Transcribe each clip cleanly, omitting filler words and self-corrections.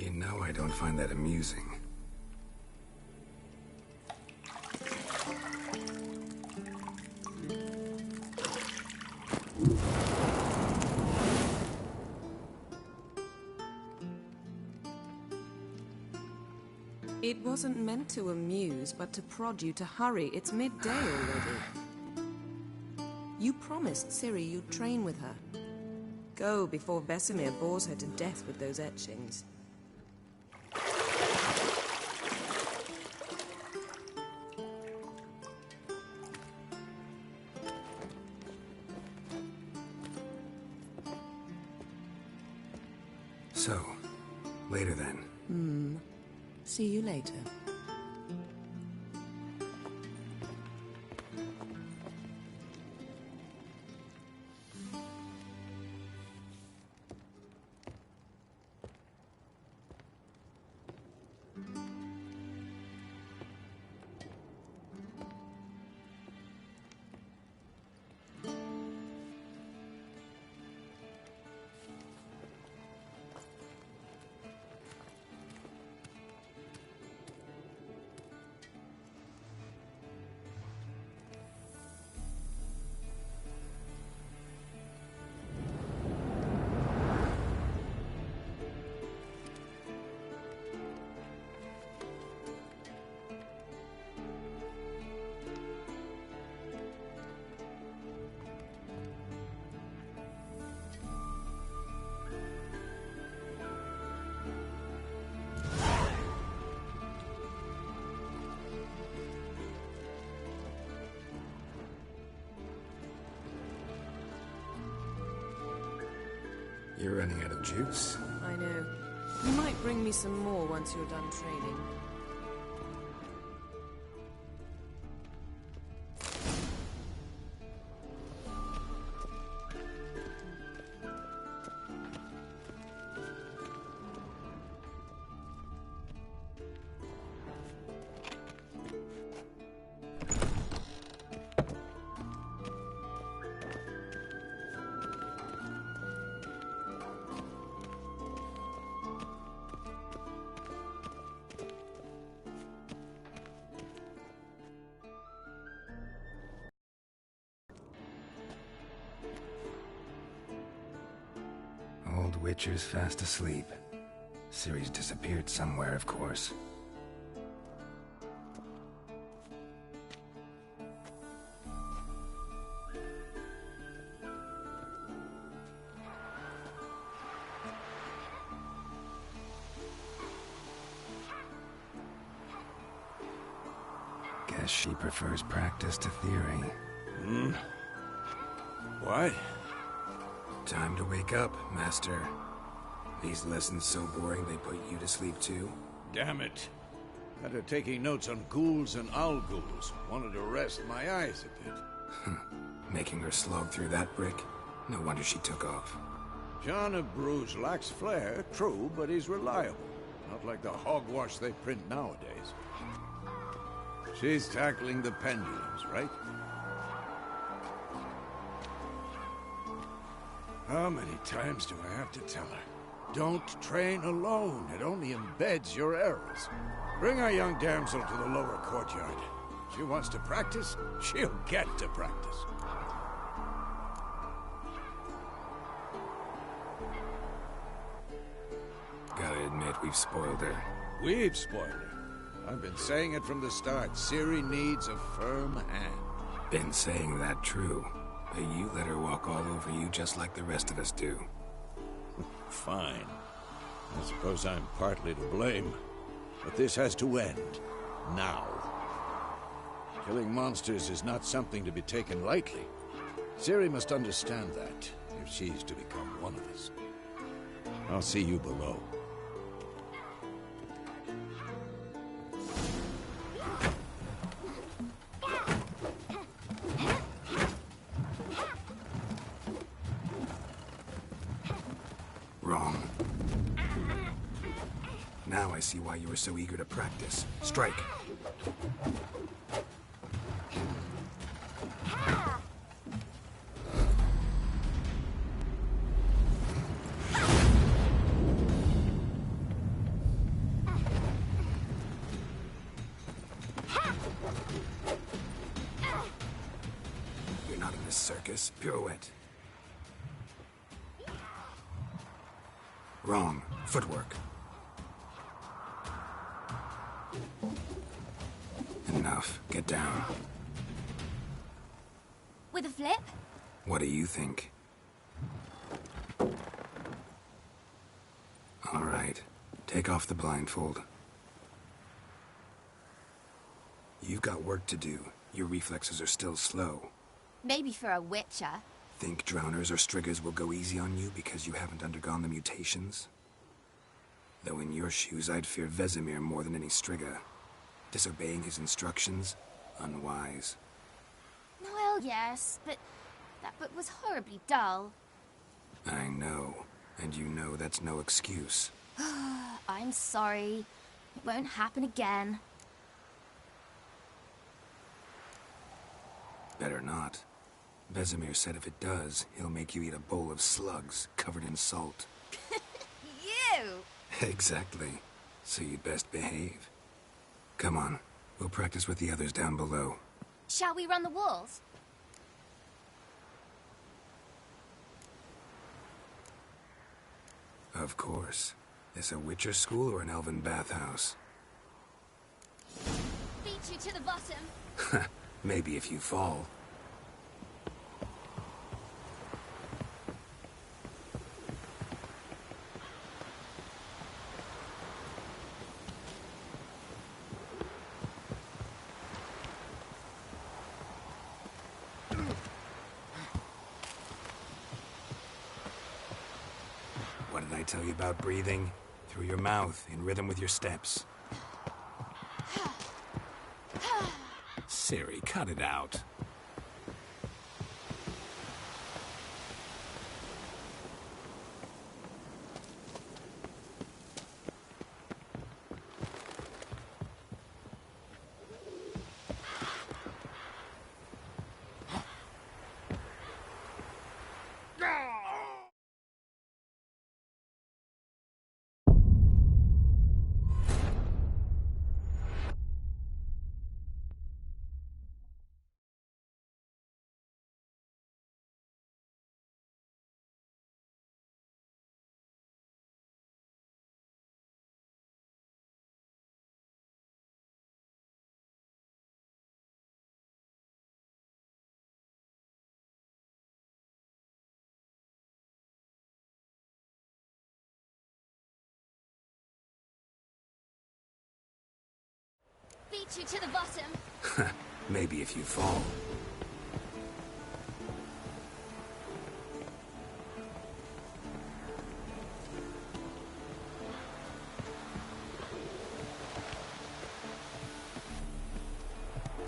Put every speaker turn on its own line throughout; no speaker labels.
You know I don't find that amusing.
It wasn't meant to amuse, but to prod you to hurry. It's midday already. You promised Ciri you'd train with her. Go before Vesemir bores her to death with those etchings.
So, later then.
See you later.
You're running out of juice.
I know. You might bring me some more once you're done training.
Old Witcher's fast asleep. Ciri's disappeared somewhere, of course. Guess she prefers practice to theory.
What?
Time to wake up, Master. These lessons so boring they put you to sleep too?
Damn it. After taking notes on ghouls and owl-ghouls, wanted to rest my eyes a bit.
Making her slog through that brick? No wonder she took off.
John of Bruges lacks flair, true, but he's reliable. Not like the hogwash they print nowadays. She's tackling the pendulums, right? How many times do I have to tell her? Don't train alone. It only embeds your errors. Bring our young damsel to the lower courtyard. She wants to practice, she'll get to practice.
Gotta admit, we've spoiled her.
We've spoiled her. I've been saying it from the start. Ciri needs a firm hand.
Been saying that true. But you let her walk all over you just like the rest of us do.
Fine. I suppose I'm partly to blame. But this has to end. Now. Killing monsters is not something to be taken lightly. Ciri must understand that, if she's to become one of us. I'll see you below.
Wrong. Now I see why you were so eager to practice. Strike. circus. Pirouette. Wrong. Footwork. Enough. Get down.
With a flip?
What do you think? All right. Take off the blindfold. You've got work to do. Your reflexes are still slow.
Maybe for a witcher.
Think drowners or striggers will go easy on you because you haven't undergone the mutations? Though in your shoes, I'd fear Vesemir more than any strigger. Disobeying his instructions? Unwise.
Well, yes, but that book was horribly dull.
I know. And you know that's no excuse.
I'm sorry. It won't happen again.
Better not. Vesemir said if it does, he'll make you eat a bowl of slugs covered in salt.
You!
Exactly. So you'd best behave. Come on. We'll practice with the others down below.
Shall we run the walls?
Of course. This a Witcher school or an elven bathhouse?
Beat you to the bottom.
Maybe if you fall. What did I tell you about breathing? Through your mouth, in rhythm with your steps. Ciri, cut it out.
Beat you to the bottom.
Maybe if you fall.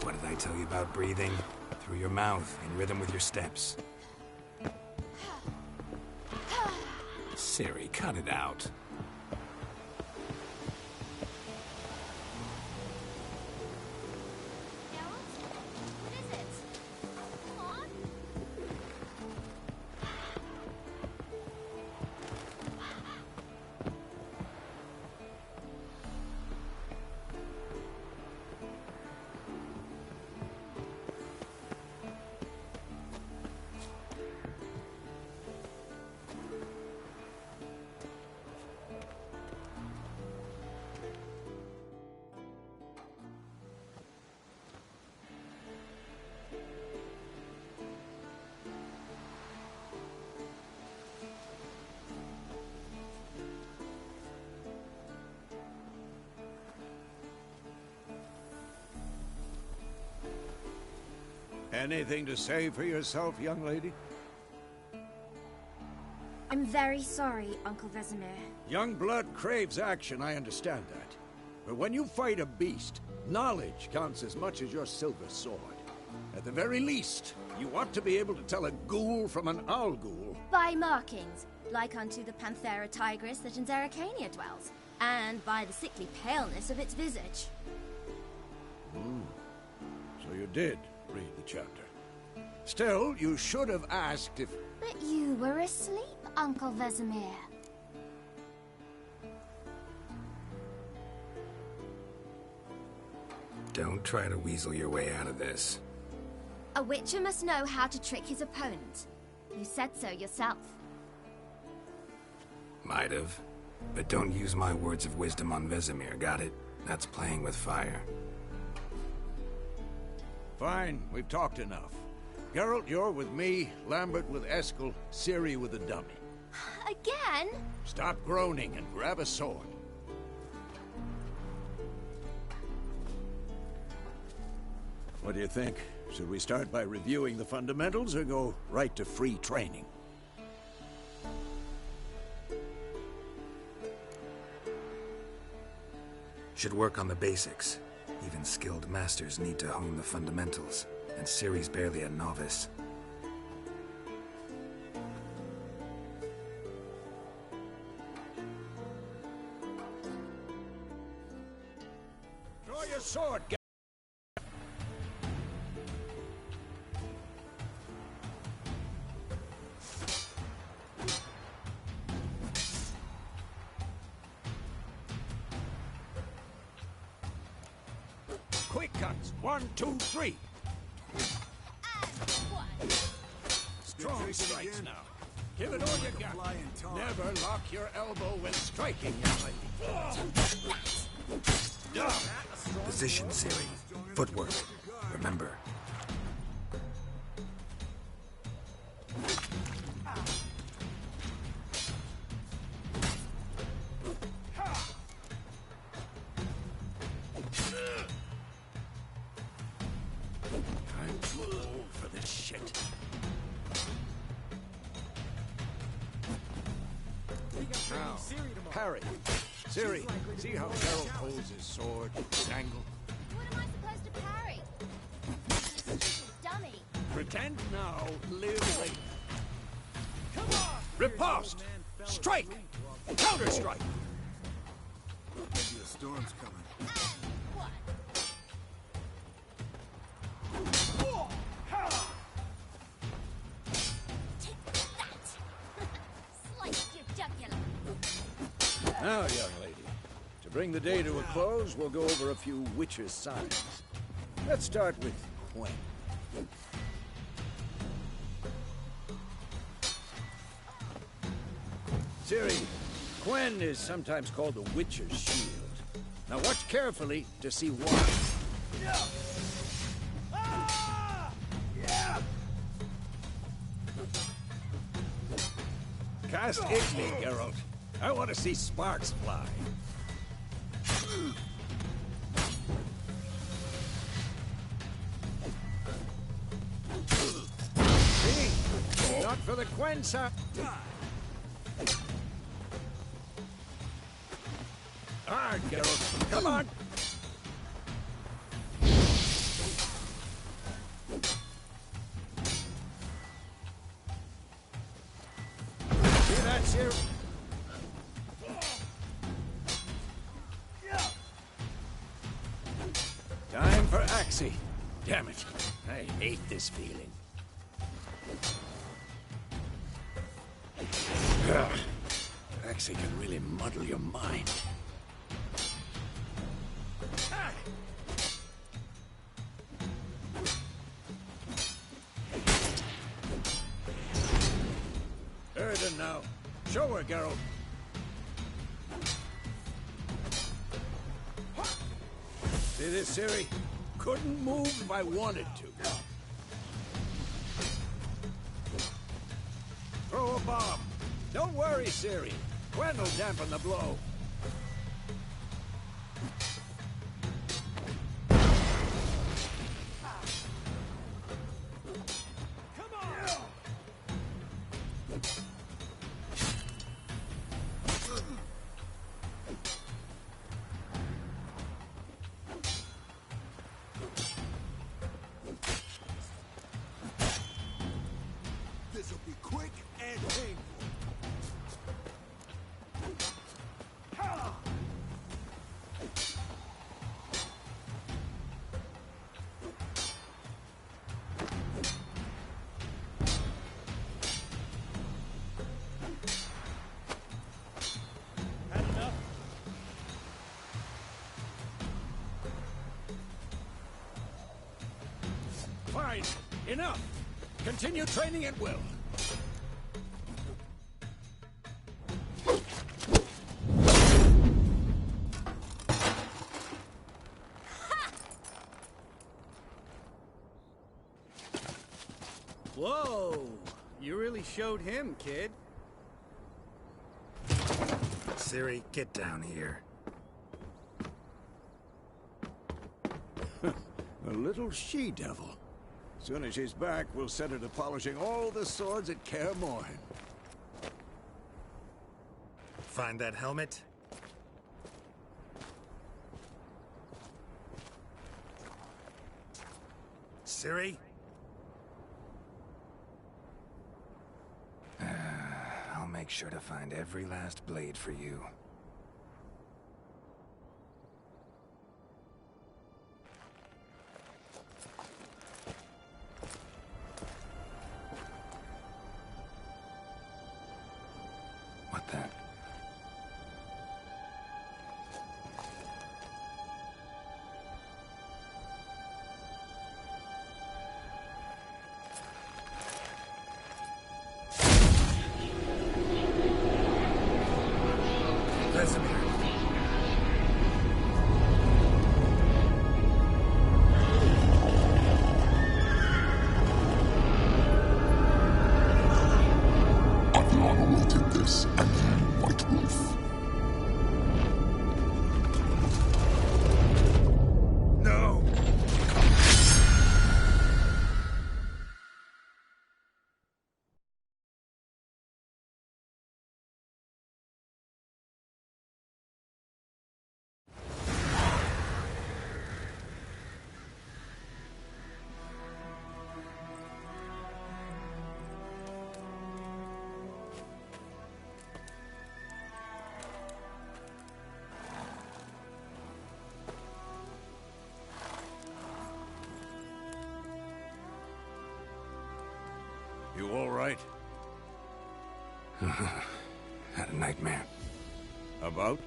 What did I tell you about breathing? Through your mouth, in rhythm with your steps. Ciri, cut it out.
What is it? Come on.
Anything to say for yourself, young lady?
I'm very sorry, Uncle Vesemir.
Young blood craves action, I understand that. But when you fight a beast, knowledge counts as much as your silver sword. At the very least, you ought to be able to tell a ghoul from an owl ghoul.
By markings, like unto the Panthera tigris that in Zeracania dwells, and by the sickly paleness of its visage.
So you did read the chapter. Still, you should have asked if...
But you were asleep, Uncle Vesemir.
Don't try to weasel your way out of this.
A A witcher must know how to trick his opponent. You said so yourself.
Might have. But don't use my words of wisdom on Vesemir, got it? That's playing with fire.
Fine, we've talked enough. Geralt, you're with me, Lambert with Eskel, Ciri with the dummy.
Again?
Stop groaning and grab a sword. What do you think? Should we start by reviewing the fundamentals or go right to free training?
Should work on the basics. Even skilled masters need to hone the fundamentals, and Ciri's barely a novice.
Draw your sword, quick cuts. 1, 2, 3. Strong strikes now. Give it all you got. Never lock your elbow when striking, young lady.
Position, Ciri. Footwork. Remember.
I'm too old for this shit. Now, parry. Ciri, see how Geralt holds his sword, his angle?
What am I supposed to parry? This is dummy.
Pretend now, live later. Come on! Riposte! Strike! Counter-strike!
Maybe a storm's coming.
What? Take that! Slice your jugular.
Now, young lady, to bring the day to a close, we'll go over a few witches' signs. Let's start with Quen. Ciri, Quen is sometimes called the Witcher's Shield. Now watch carefully to see why. Cast Igni, Geralt. I want to see sparks fly. See? Not for the Quen side. Hard, Geralt. Come on. See that, Ciri? Time for Axie. Damn it. I hate this feeling. Axie can really muddle your mind. Erden now. Show her, Geralt. See this, Ciri? Couldn't move if I wanted to. Throw a bomb. Don't worry, Ciri. Quen will dampen the blow.
This'll be quick and painful.
Had enough?
Fine. Enough! Continue training at will.
Whoa! You really showed him, kid.
Ciri, get down here.
A little she-devil. Soon as she's back, we'll set her to polishing all the swords at Kaer Morhen.
Find that helmet? Ciri? I'll make sure to find every last blade for you. What the? Vesemir.
Avion awaited this, and then White Wolf.
No!
You all right?
Had a nightmare.
About?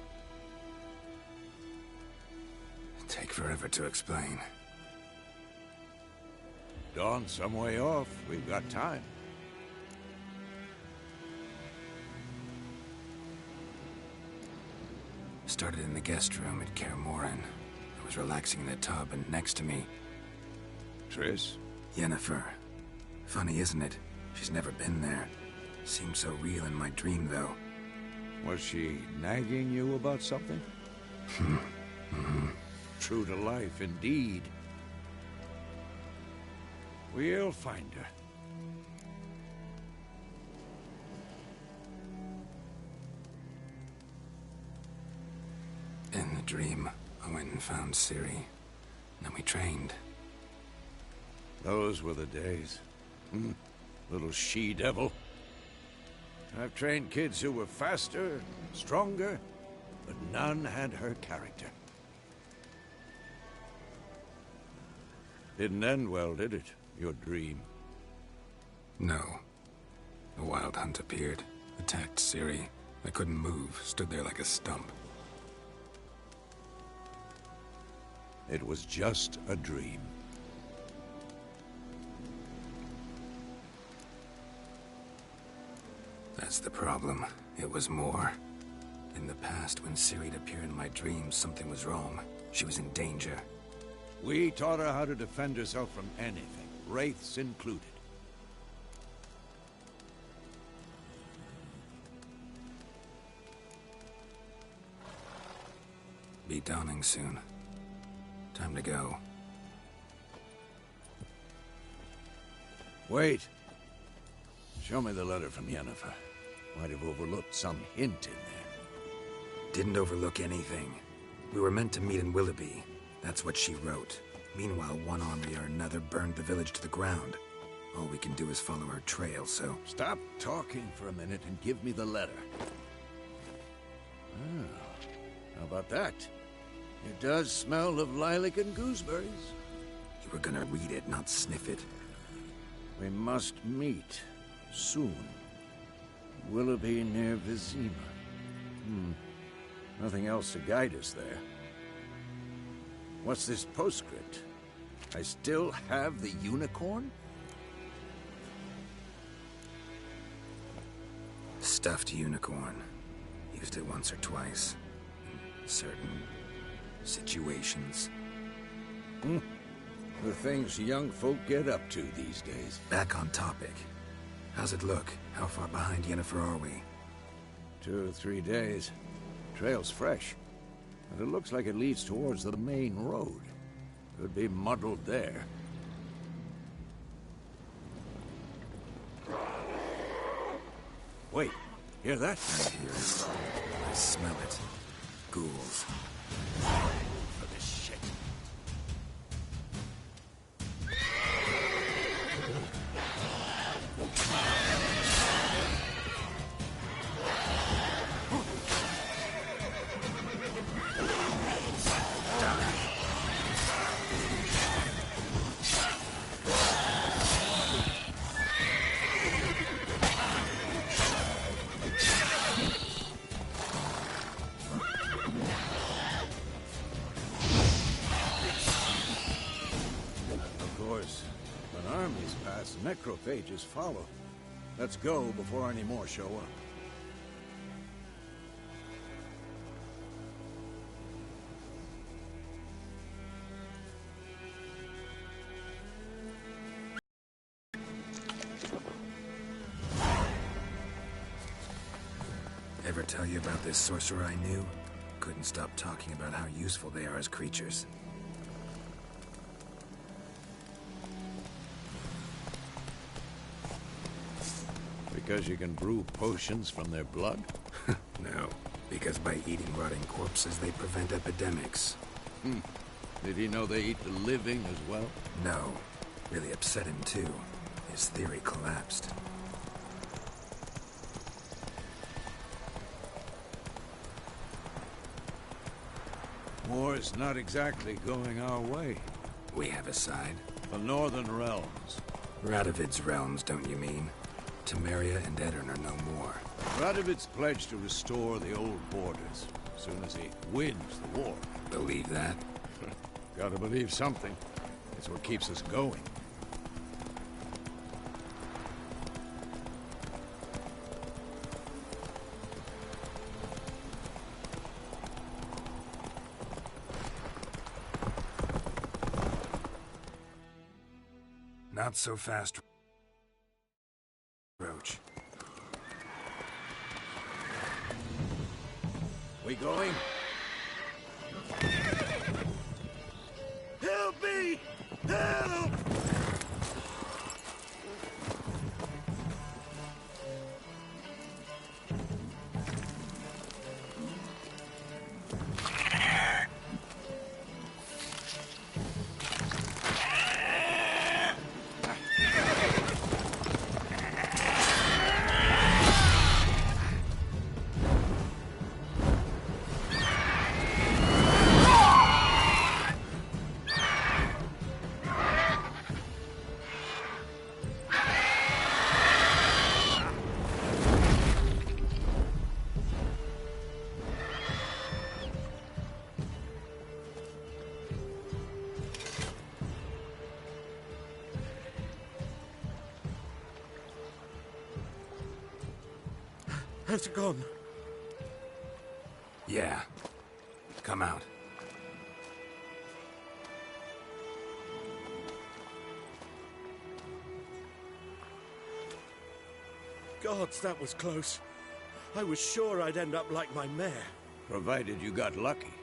Take forever to explain.
Dawn's some way off. We've got time.
Started in the guest room at Kaer Morhen. I was relaxing in the tub, and next to me,
Triss?
Yennefer. Funny, isn't it? She's never been there. Seemed so real in my dream, though.
Was she nagging you about something? True to life, indeed. We'll find her.
In the dream, I went and found Ciri. Then we trained.
Those were the days. Little she-devil. I've trained kids who were faster, stronger, but none had her character. Didn't end well, did it? Your dream?
No. The Wild Hunt appeared, attacked Ciri. I couldn't move, stood there like a stump.
It was just a dream.
That's the problem. It was more. In the past, when Ciri'd appear in my dreams, something was wrong. She was in danger.
We taught her how to defend herself from anything, wraiths included.
Be dawning soon. Time to go.
Wait. Show me the letter from Yennefer. Might have overlooked some hint in there.
Didn't overlook anything. We were meant to meet in Willoughby. That's what she wrote. Meanwhile, one army or another burned the village to the ground. All we can do is follow her trail, so...
Stop talking for a minute and give me the letter. Ah, how about that? It does smell of lilac and gooseberries.
You were gonna read it, not sniff it.
We must meet soon. Willoughby near Vizima. Nothing else to guide us there. What's this postscript? I still have the unicorn?
stuffed unicorn. Used it once or twice. In certain situations.
The things young folk get up to these days.
Back on topic. How's it look? How far behind Yennefer are we?
2 or 3 days. Trail's fresh. And it looks like it leads towards the main road. Could be muddled there. Wait, hear that?
I hear it. I smell it. Ghouls.
For this shit. Necrophages follow. Let's go before any more show up.
Ever tell you about this sorcerer I knew? Couldn't stop talking about how useful they are as creatures.
Because you can brew potions from their blood?
No, because by eating rotting corpses, they prevent epidemics.
Did he know they eat the living as well?
No. Really upset him, too. His theory collapsed.
War's not exactly going our way.
We have a side.
The Northern Realms.
Radovid's realms, don't you mean? Temeria and Edirn are no more.
Radovid's pledged to restore the old borders as soon as he wins the war.
Believe that?
Gotta believe something. It's what keeps us going.
Not so fast, Roach.
We going? Help me! Help!
Has it gone?
Yeah. Come out.
Gods, that was close. I was sure I'd end up like my mare.
Provided you got lucky.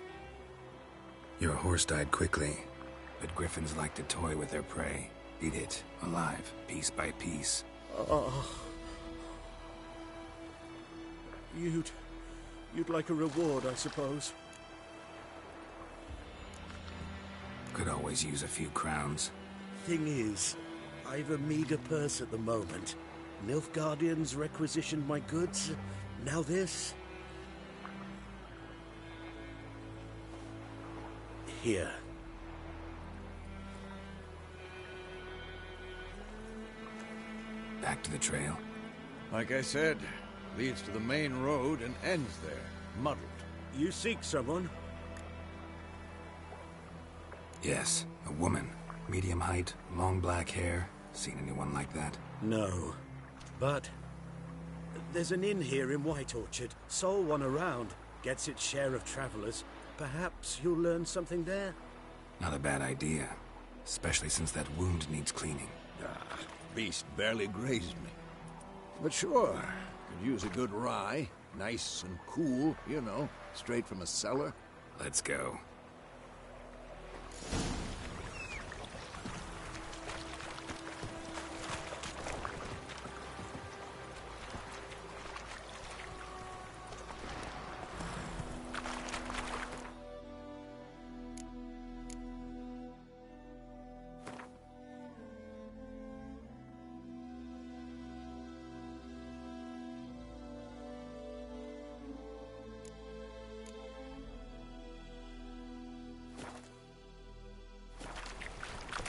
Your horse died quickly, but griffins like to toy with their prey. Eat it, alive, piece by piece.
Oh. You'd like a reward, I suppose.
Could always use a few crowns.
Thing is, I've a meager purse at the moment. Nilfgaardians requisitioned my goods. Now this. Here.
Back to the trail.
Like I said, leads to the main road and ends there, muddled.
You seek someone?
Yes, a woman. Medium height, long black hair. Seen anyone like that?
No. But There's an inn here in White Orchard. Sole one around. Gets its share of travelers. Perhaps you'll learn something there?
Not a bad idea. Especially since that wound needs cleaning.
Ah, beast barely grazed me. But sure, could use a good rye. Nice and cool, you know, straight from a cellar.
Let's go.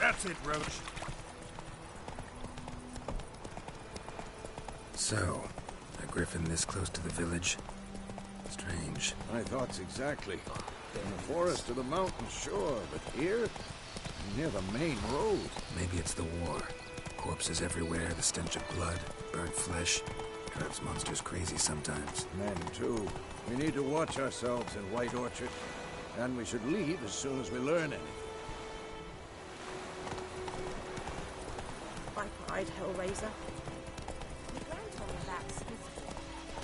That's it, Roach.
So, a griffin this close to the village? Strange.
My thoughts exactly. In the forest or the mountain, sure, but here? Near the main road.
Maybe it's the war. Corpses everywhere, the stench of blood, burnt flesh. Drives monsters crazy sometimes.
Men, too. We need to watch ourselves in White Orchard. And we should leave as soon as we learn anything.
I cried, Hellraiser. The ground on the laps is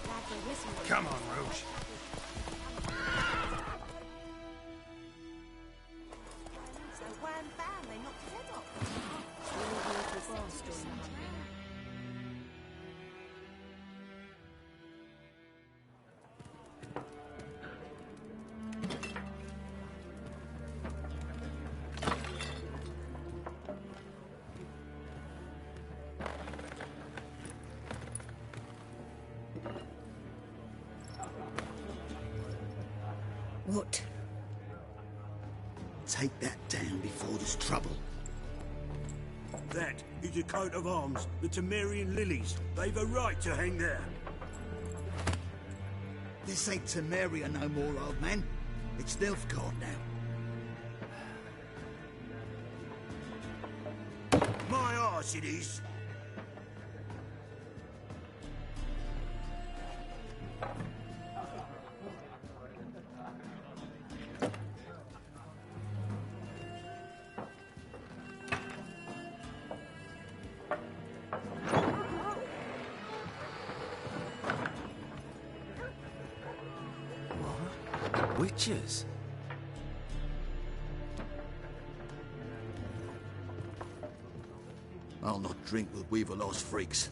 like a whistle.
Come on, Roach.
So wham bam, they knocked his head off.
What?
Take that down before there's trouble.
That is a coat of arms, the Temerian lilies. They've a right to hang there.
This ain't Temeria no more, old man. It's Nilfgaard now.
My arse it is.
Witches?
I'll not drink with Weaverlaw's freaks.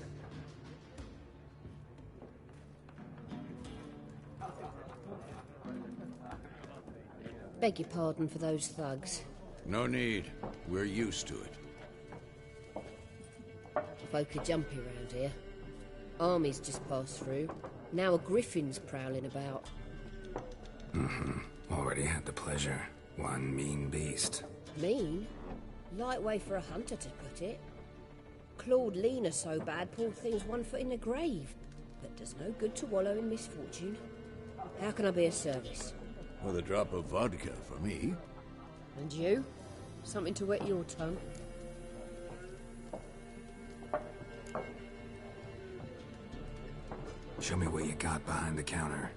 Beg your pardon for those thugs.
No need. We're used to it.
Folk are jumpy round here. Armies just passed through. Now a griffin's prowling about.
Already had the pleasure. One mean beast.
Mean? Light way for a hunter to put it. Clawed Lena so bad, poor thing's 1 foot in the grave. But does no good to wallow in misfortune. How can I be of service?
With a drop of vodka for me.
And you? Something to wet your tongue?
Show me what you got behind the counter.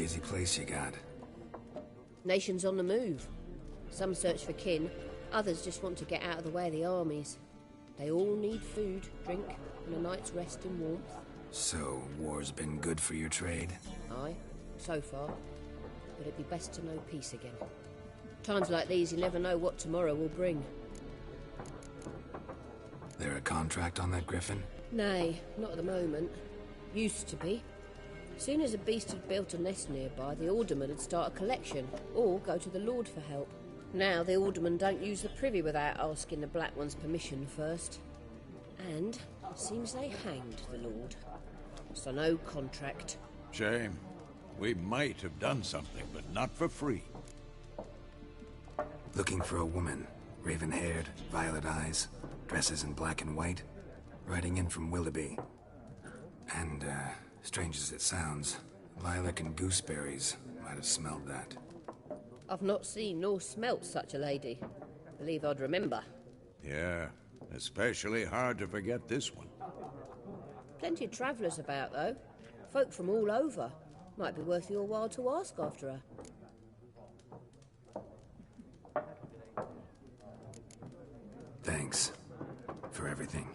busy place you got.
Nations on the move. Some search for kin, others just want to get out of the way of the armies. They all need food, drink, and a night's rest and warmth.
So, war's been good for your trade?
Aye, so far. But it'd be best to know peace again. Times like these, you never know what tomorrow will bring.
There a contract on that griffin?
Nay, not at the moment. Used to be. Soon as a beast had built a nest nearby, the alderman would start a collection, or go to the Lord for help. Now the aldermen don't use the privy without asking the Black One's permission first. And it seems they hanged the Lord. So no contract.
Shame. We might have done something, but not for free.
Looking for a woman. Raven-haired, violet eyes, dresses in black and white. Riding in from Willoughby. And, strange as it sounds, lilac and gooseberries might have smelled that.
I've not seen nor smelt such a lady. Believe I'd remember.
Yeah, especially hard to forget this one.
Plenty of travellers about, though. Folk from all over. Might be worth your while to ask after her.
Thanks for everything.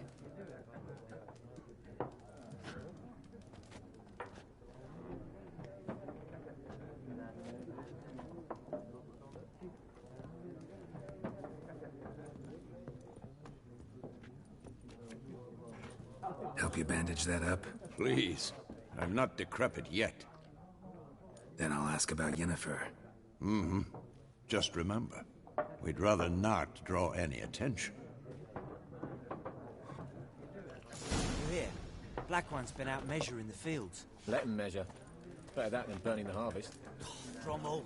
Help you bandage that up?
Please. I'm not decrepit yet.
Then I'll ask about Yennefer.
Mm-hmm. Just remember, we'd rather not draw any attention.
You hear? Black One's been out measuring the fields.
Let him measure. Better that than burning the harvest.
Drommel.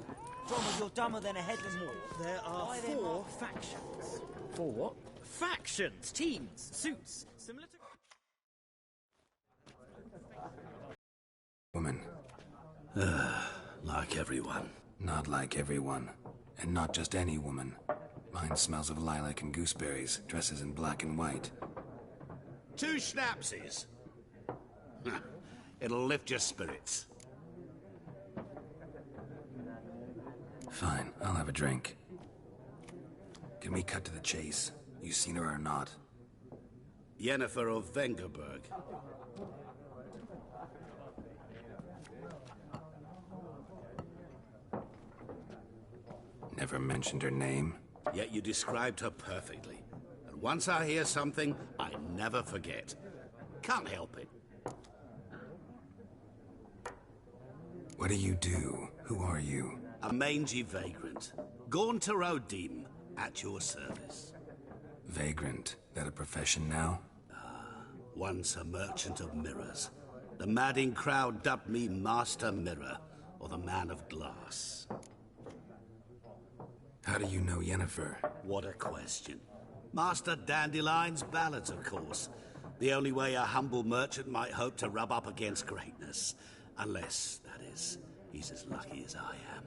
Drommel, you're dumber than a headless wolf.
There are 4 factions.
4 what?
Factions, teams, suits, similar to...
Woman.
Like everyone.
Not like everyone. And not just any woman. Mine smells of lilac and gooseberries, dresses in black and white.
2 schnapsies. It'll lift your spirits.
Fine, I'll have a drink. Can we cut to the chase? You seen her or not?
Yennefer of Vengerberg.
Never mentioned her name.
Yet you described her perfectly. And once I hear something, I never forget. Can't help it.
What do you do? Who are you?
A mangy vagrant. Gone to Rodim, at your service.
Vagrant? That a profession now?
Once a merchant of mirrors. The madding crowd dubbed me Master Mirror, or the Man of Glass.
How do you know Yennefer?
What a question. Master Dandelion's ballads, of course. The only way a humble merchant might hope to rub up against greatness. Unless, that is, he's as lucky as I am.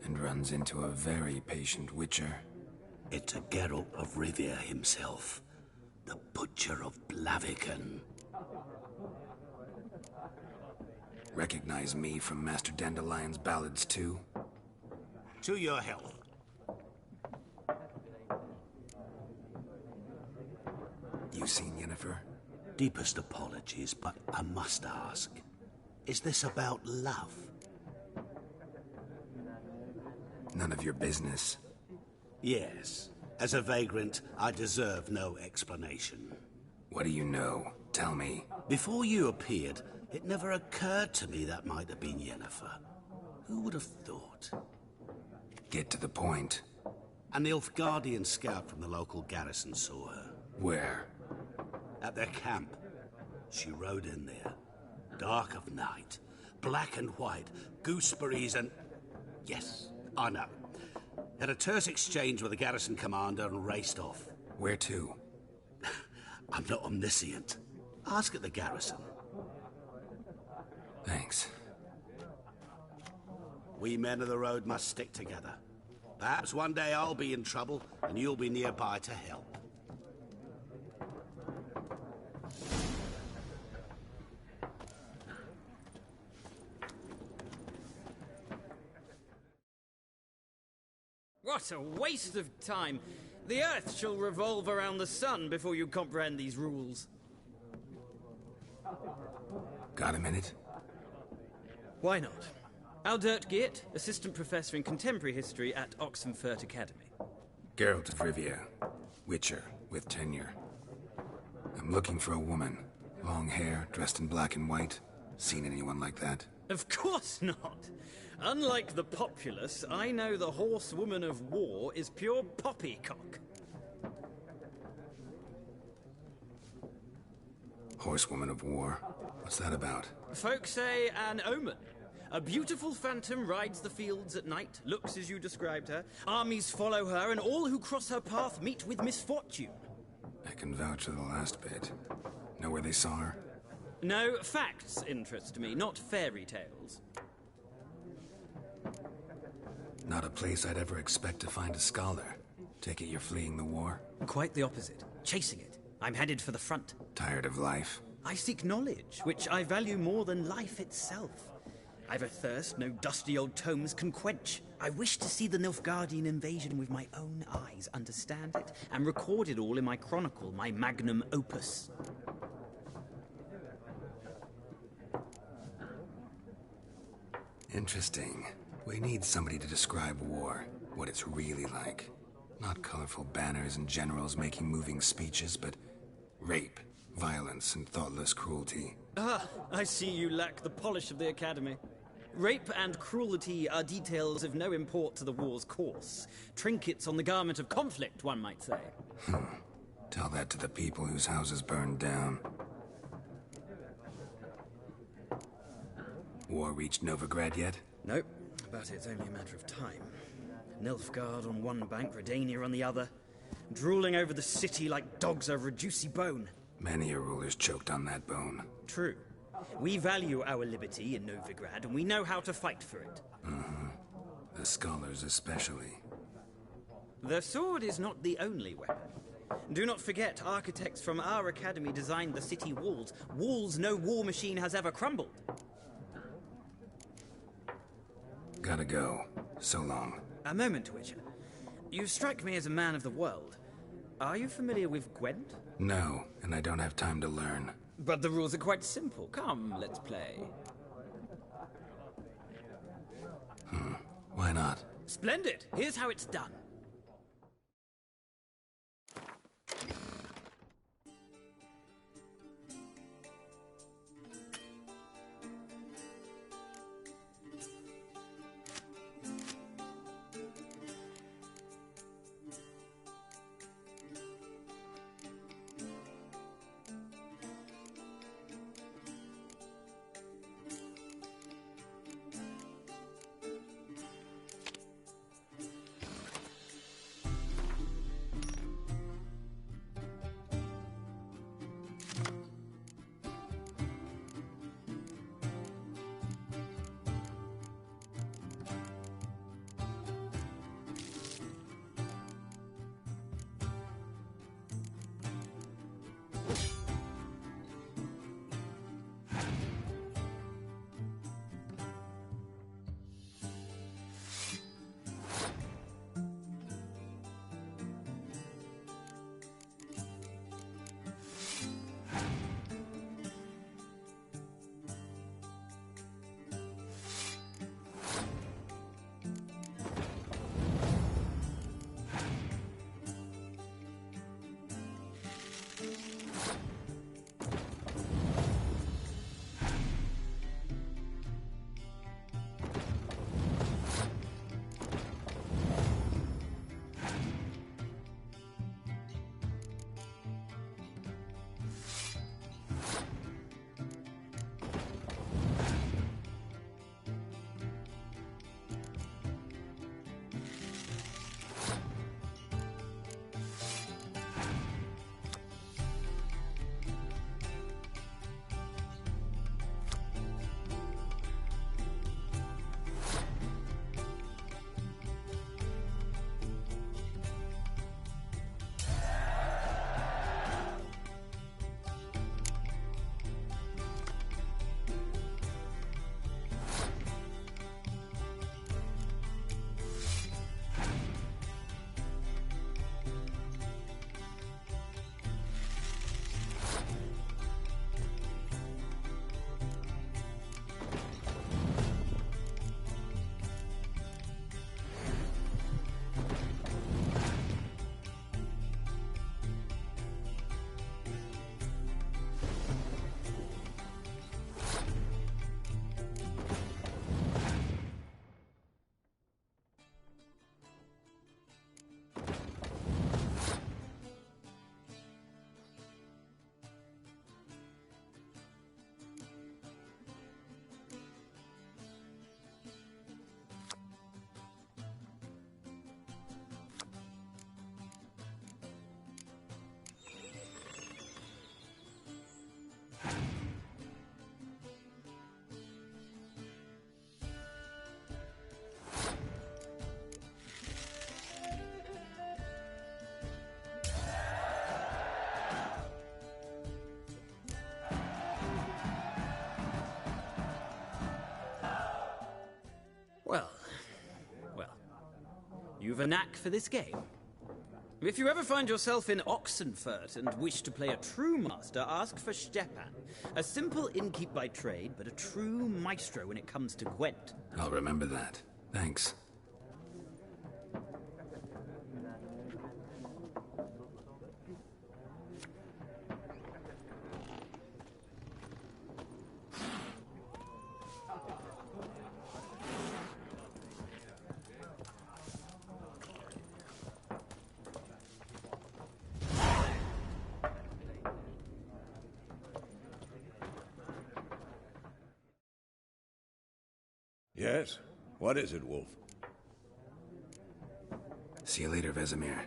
And runs into a very patient witcher.
It's a Geralt of Rivia himself. The Butcher of Blaviken.
Recognize me from Master Dandelion's ballads, too?
To your health.
You seen Yennefer?
Deepest apologies, but I must ask. Is this about love?
None of your business.
Yes. As a vagrant, I deserve no explanation.
What do you know? Tell me.
Before you appeared, it never occurred to me that might have been Yennefer. Who would have thought?
Get to the point.
A Nilfgaardian scout from the local garrison saw her.
Where?
At their camp. She rode in there. Dark of night. Black and white. Gooseberries and... Yes, I know. Had a terse exchange with the garrison commander and raced off.
Where to?
I'm not omniscient. Ask at the garrison.
Thanks.
We men of the road must stick together. Perhaps one day I'll be in trouble and you'll be nearby to help.
What a waste of time. The Earth shall revolve around the sun before you comprehend these rules.
Got a minute?
Why not? Aldert Geert, Assistant Professor in Contemporary History at Oxenfurt Academy.
Geralt of Rivia, Witcher, with tenure. I'm looking for a woman. Long hair, dressed in black and white. Seen anyone like that?
Of course not. Unlike the populace, I know the horsewoman of war is pure poppycock.
Horsewoman of war? What's that about?
Folk say an omen. A beautiful phantom rides the fields at night, looks as you described her. Armies follow her, and all who cross her path meet with misfortune.
I can vouch for the last bit. Know where they saw her?
No, facts interest me, not fairy tales.
Not a place I'd ever expect to find a scholar. Take it you're fleeing the war?
Quite the opposite. Chasing it. I'm headed for the front.
Tired of life?
I seek knowledge, which I value more than life itself. I've a thirst no dusty old tomes can quench. I wish to see the Nilfgaardian invasion with my own eyes, understand it, and record it all in my chronicle, my magnum opus.
Interesting. We need somebody to describe war, what it's really like. Not colorful banners and generals making moving speeches, but rape, violence, and thoughtless cruelty.
Ah, I see you lack the polish of the Academy. Rape and cruelty are details of no import to the war's course. Trinkets on the garment of conflict, one might say.
Tell that to the people whose houses burned down. War reached Novigrad yet?
Nope, but it's only a matter of time. Nilfgaard on one bank, Redania on the other, drooling over the city like dogs over a juicy bone.
Many a ruler's choked on that bone.
True. We value our liberty in Novigrad, and we know how to fight for it.
The scholars especially.
The sword is not the only weapon. Do not forget, architects from our academy designed the city walls. Walls no war machine has ever crumbled.
Gotta go. So long.
A moment, Witcher. You strike me as a man of the world. Are you familiar with Gwent?
No, and I don't have time to learn.
But the rules are quite simple. Come, let's play.
Why not?
Splendid! Here's how it's done. you've a knack for this game. If you ever find yourself in Oxenfurt and wish to play a true master, ask for Stepan. A simple innkeep by trade, but a true maestro when it comes to Gwent.
I'll remember that. Thanks.
Yes? What is it, Wolf?
See you later, Vesemir.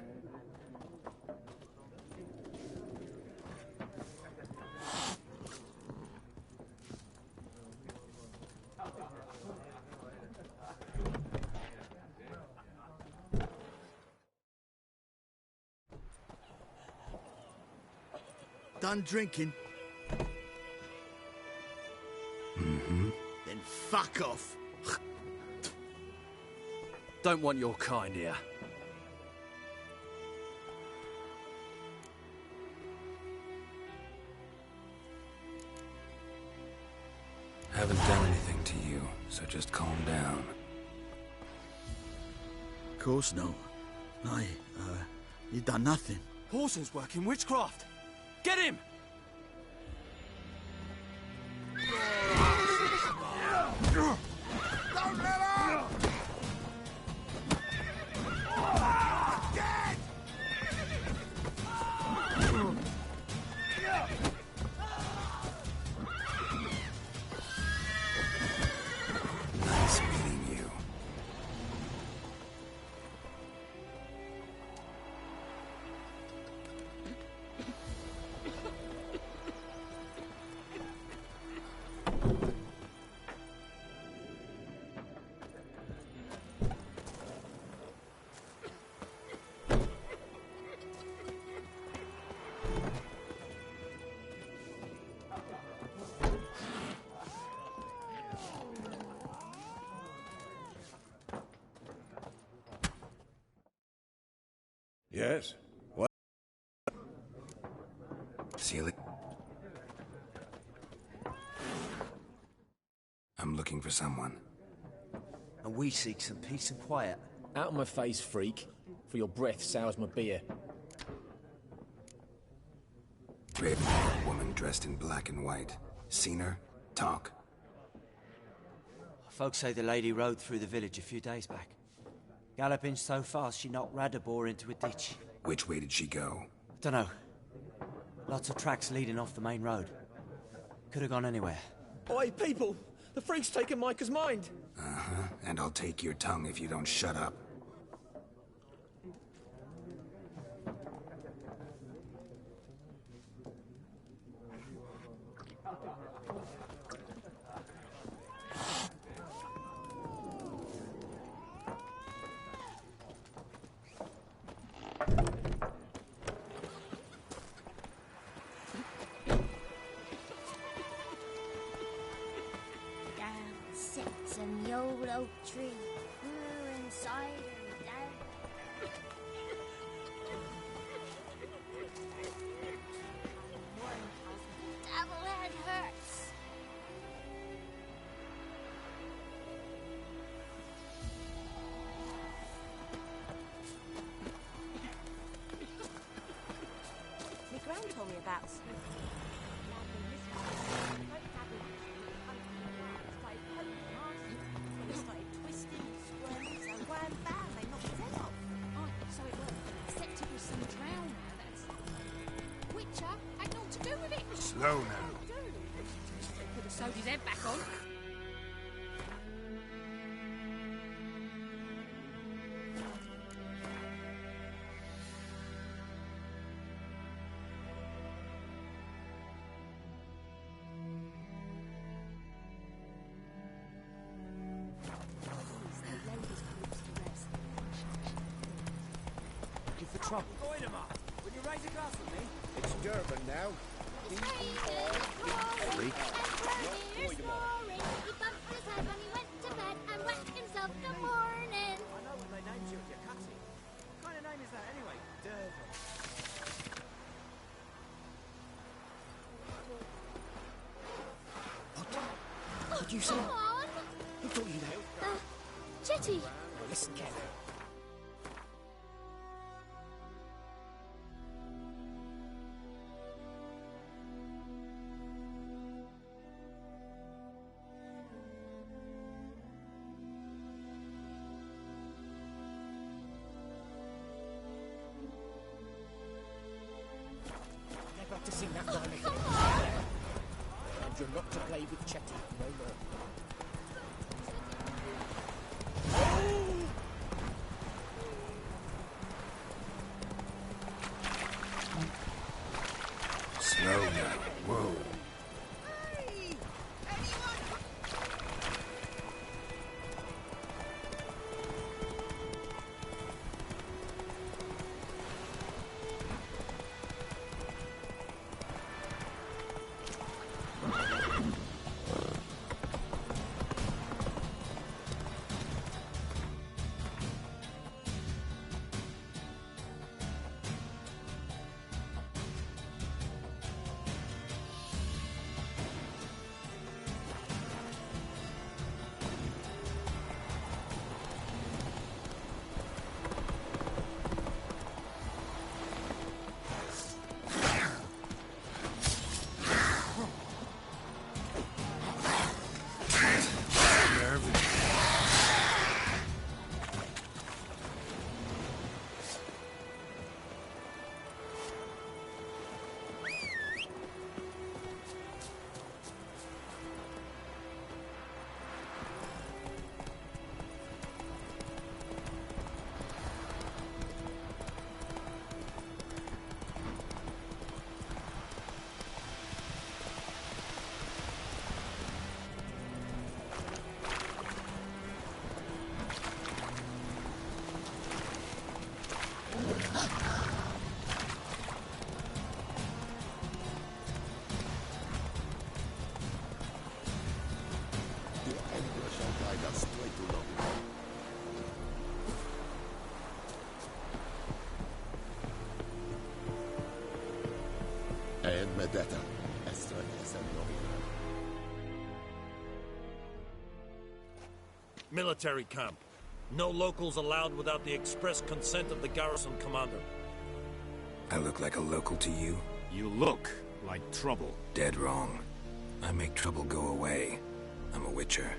Done drinking?
Mm-hmm.
Then fuck off.
Don't want your kind here.
Haven't done anything to you, so just calm down.
Of course no. You done nothing.
Horson's working witchcraft. Get him!
Don't let her! Dead!
Nice meeting you.
Yes? What?
See you later. I'm looking for someone.
And we seek some peace and quiet.
Out of my face, freak. For your breath sours my beer.
Raven-haired woman dressed in black and white. Seen her? Talk.
Folks say the lady rode through the village a few days back. Galloping so fast she knocked Radabor into a ditch.
Which way did she go?
Dunno. Lots of tracks leading off the main road. Could have gone anywhere.
Oi, people! The freak's taken Micah's mind!
Uh-huh. And I'll take your tongue if you don't shut up.
Down sits in the old oak tree, brewing cider down. One calls devil head hurts.
My gran told me about Smith.
Slow now.
Could have sewed his head back on.
Looking for trouble.
Voidemar, will you raise a glass with me?
It's Durban now.
Freak. He bumped his head when he went to bed and wet himself in the morning.
I know what they named you at your cutting.
Did you say? Who taught you that?
Jetty.
Well, listen carefully. Never to sing that line again. And you're not to play with Chetty no more.
Slow now. Whoa.
Military camp. No locals allowed without the express consent of the garrison commander.
I look like a local to you?
You look like trouble.
Dead wrong. I make trouble go away. I'm a witcher.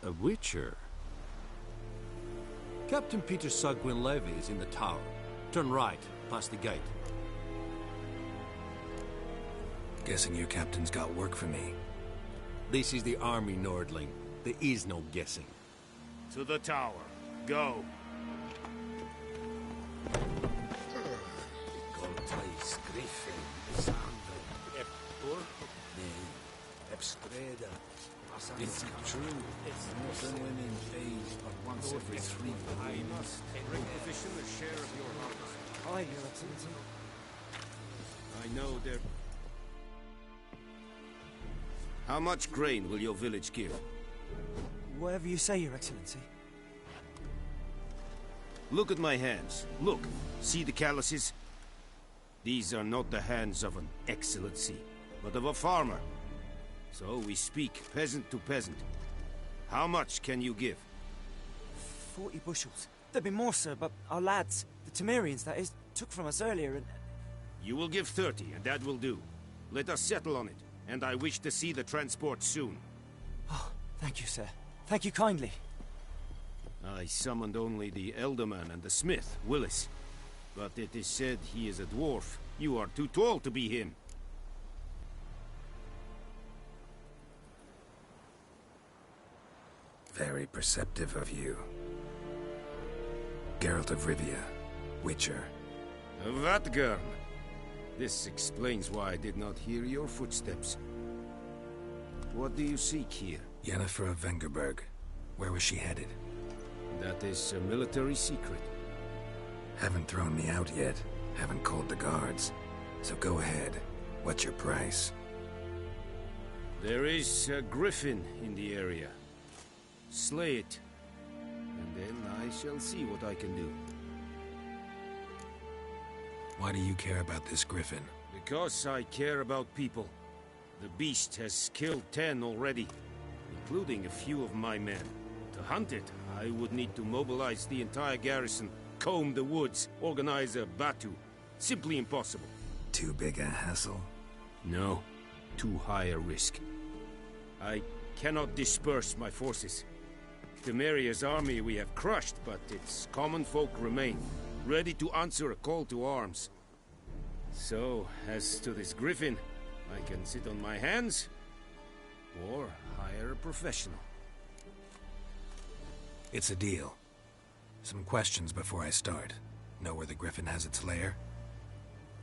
A witcher? Captain Peter Sugwin Levy is in the tower. Turn right, past the gate.
Guessing your captain's got work for me.
This is the army, Nordling. There is no guessing.
To the tower. Go.
Is it true? Most women bathe but once every 3 weeks.
Bring the official a share of your harvest.
Aye, Your Excellency.
I know they're... How much grain will your village give?
Whatever you say, Your Excellency.
Look at my hands. Look. See the calluses? These are not the hands of an excellency, but of a farmer. So we speak peasant to peasant. How much can you give?
40 bushels. There'd be more, sir, but our lads, the Temerians, that is, took from us earlier and...
You will give 30, and that will do. Let us settle on it, and I wish to see the transport soon.
Oh, thank you, sir. Thank you kindly.
I summoned only the Elderman and the smith, Willis. But it is said he is a dwarf. You are too tall to be him.
Very perceptive of you. Geralt of Rivia, Witcher.
Vatgern. This explains why I did not hear your footsteps. What do you seek here?
Yennefer of Vengerberg. Where was she headed?
That is a military secret.
Haven't thrown me out yet. Haven't called the guards. So go ahead. What's your price?
There is a griffin in the area. Slay it. And then I shall see what I can do.
Why do you care about this griffin?
Because I care about people. The beast has killed 10 already. including a few of my men. To hunt it, I would need to mobilize the entire garrison, comb the woods, organize a batu. Simply impossible.
Too big a hassle?
No, too high a risk. I cannot disperse my forces. Temeria's army we have crushed, but its common folk remain, ready to answer a call to arms. So, as to this griffin, I can sit on my hands, or hire a professional.
It's a deal. Some questions before I start. Know where the griffin has its lair?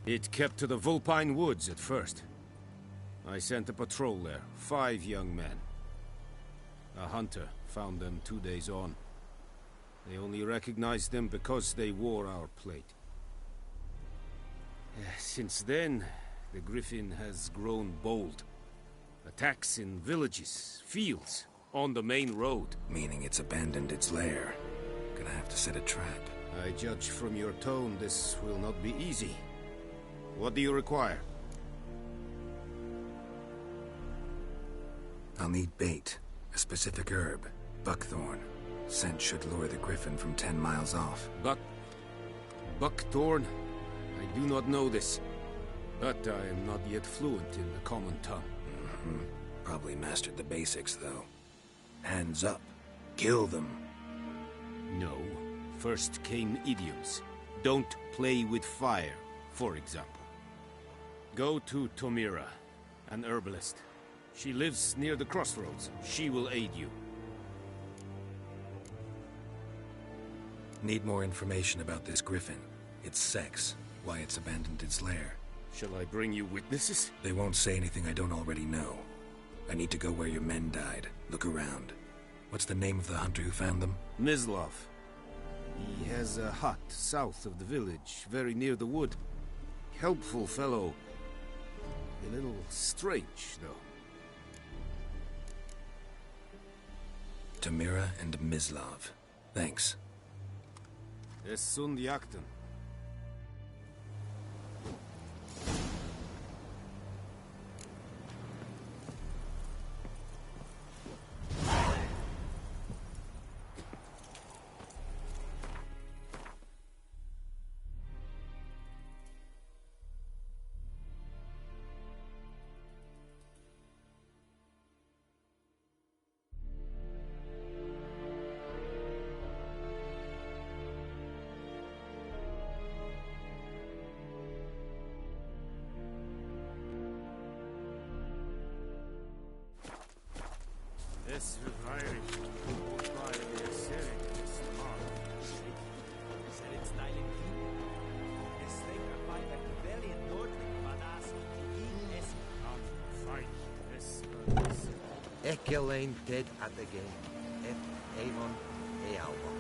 It kept to the Vulpine Woods at first. I sent a patrol there, 5 young men. A hunter found them 2 days on. They only recognized them because they wore our plate. Since then, the griffin has grown bold. Attacks in villages, fields, on the main road.
Meaning it's abandoned its lair. Gonna have to set a trap.
I judge from your tone this will not be easy. What do you require?
I'll need bait. A specific herb. Buckthorn. Scent should lure the griffin from 10 miles off.
Buckthorn? I do not know this. But I am not yet fluent in the common tongue.
Probably mastered the basics, though. Hands up. Kill them.
No. First came idioms. Don't play with fire, for example. Go to Tomira, an herbalist. She lives near the crossroads. She will aid you.
Need more information about this griffin. Its sex, why it's abandoned its lair.
Shall I bring you witnesses?
They won't say anything I don't already know. I need to go where your men died. Look around. What's the name of the hunter who found them?
Mislav. He has a hut south of the village, very near the wood. Helpful fellow. A little strange, though.
Tamira and Mislav. Thanks.
Es sunt jakten.
Ekelain dead at the game. Avon Ealba.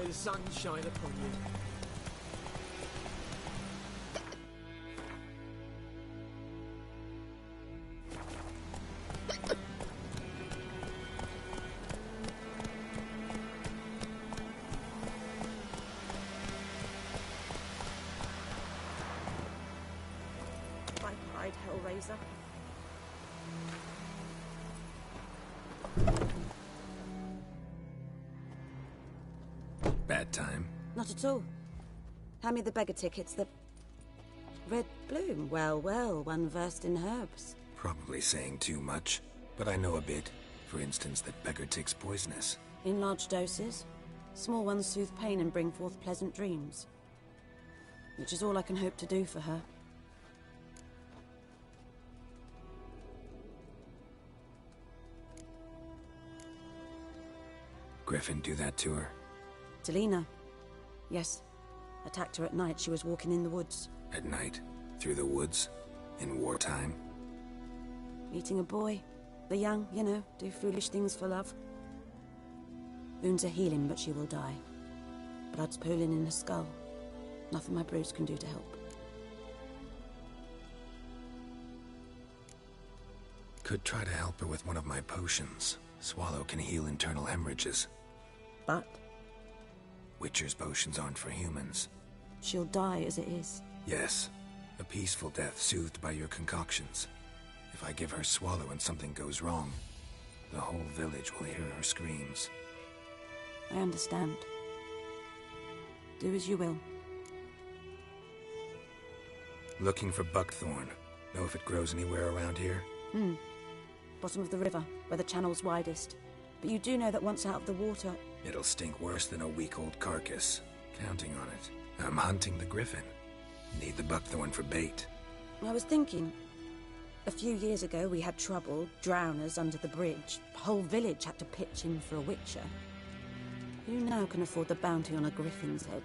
May the sun shine upon you.
By pride, Hellraiser.
Bad time?
Not at all. Hand me the beggar tickets, the... Red bloom. Well, well, one versed in herbs.
Probably saying too much, but I know a bit. For instance, that beggar tick's poisonous.
In large doses. Small ones soothe pain and bring forth pleasant dreams. Which is all I can hope to do for her.
Griffin do that to her?
Delina. Yes. Attacked her at night. She was walking in the woods.
At night? Through the woods? In wartime?
Meeting a boy. The young, you know, do foolish things for love. Wounds are healing, but she will die. Blood's pooling in her skull. Nothing my brews can do to help.
Could try to help her with one of my potions. Swallow can heal internal hemorrhages.
But?
Witcher's potions aren't for humans.
She'll die as it is.
Yes. A peaceful death soothed by your concoctions. If I give her Swallow and something goes wrong, the whole village will hear her screams.
I understand. Do as you will.
Looking for buckthorn. Know if it grows anywhere around here?
Bottom of the river, where the channel's widest. But you do know that once out of the water...
It'll stink worse than a week-old carcass. Counting on it. I'm hunting the griffin. Need the buckthorn for bait.
I was thinking... A few years ago we had trouble, drowners under the bridge. The whole village had to pitch in for a witcher. Who now can afford the bounty on a griffin's head?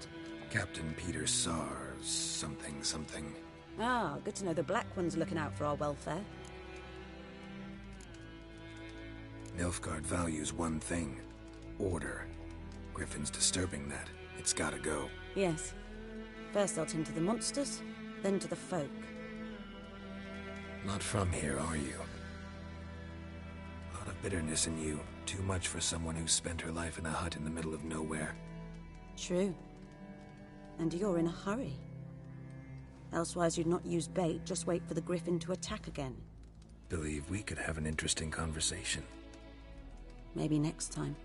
Captain Peter Sars, something.
Ah, good to know the Black One's looking out for our welfare.
Nilfgaard values one thing. Order. Griffin's disturbing that. It's gotta go.
Yes. First I'll tend to the monsters, then to the folk.
Not from here, are you? A lot of bitterness in you. Too much for someone who spent her life in a hut in the middle of nowhere.
True. And you're in a hurry. Elsewise you'd not use bait, just wait for the griffin to attack again.
Believe we could have an interesting conversation.
Maybe next time.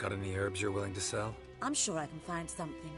Got any herbs you're willing to sell?
I'm sure I can find something.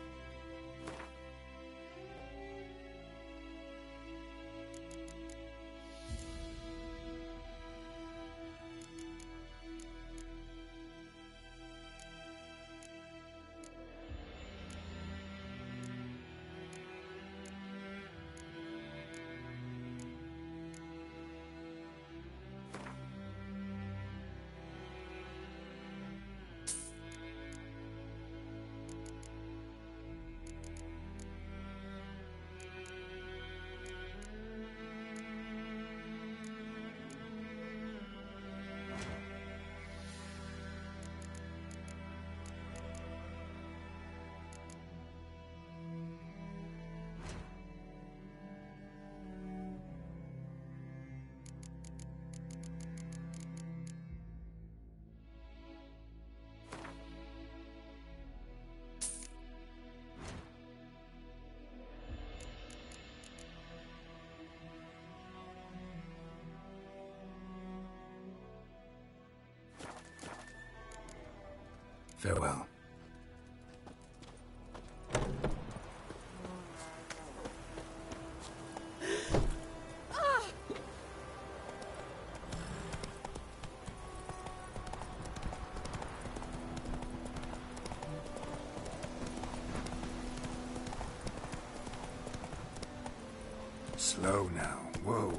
Farewell. Slow now. Whoa.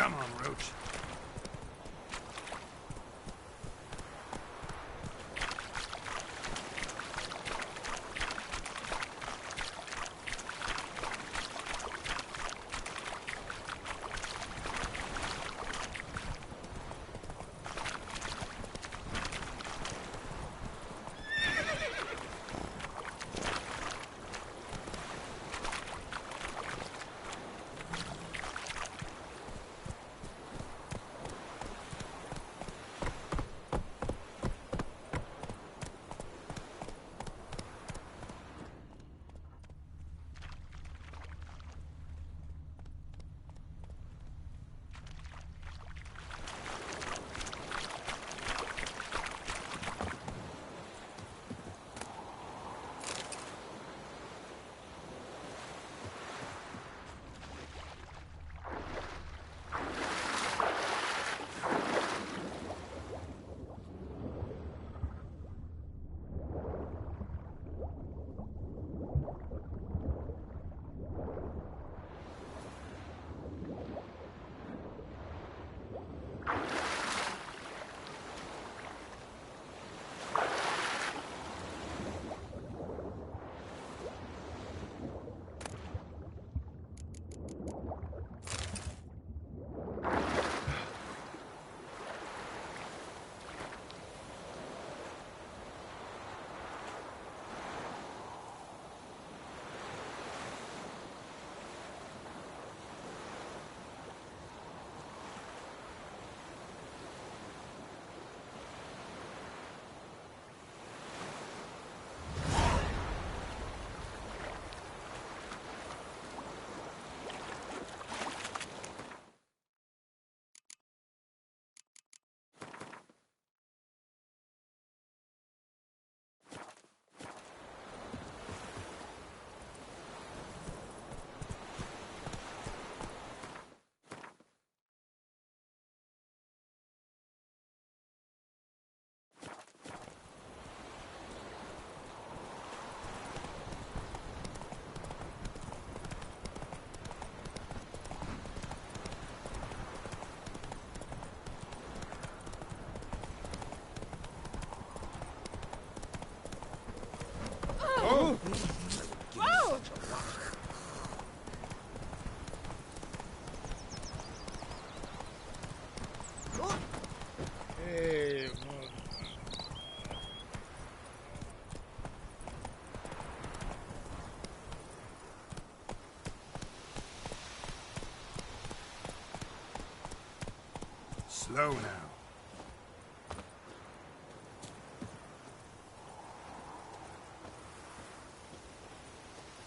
Come on, Roach. Slow now.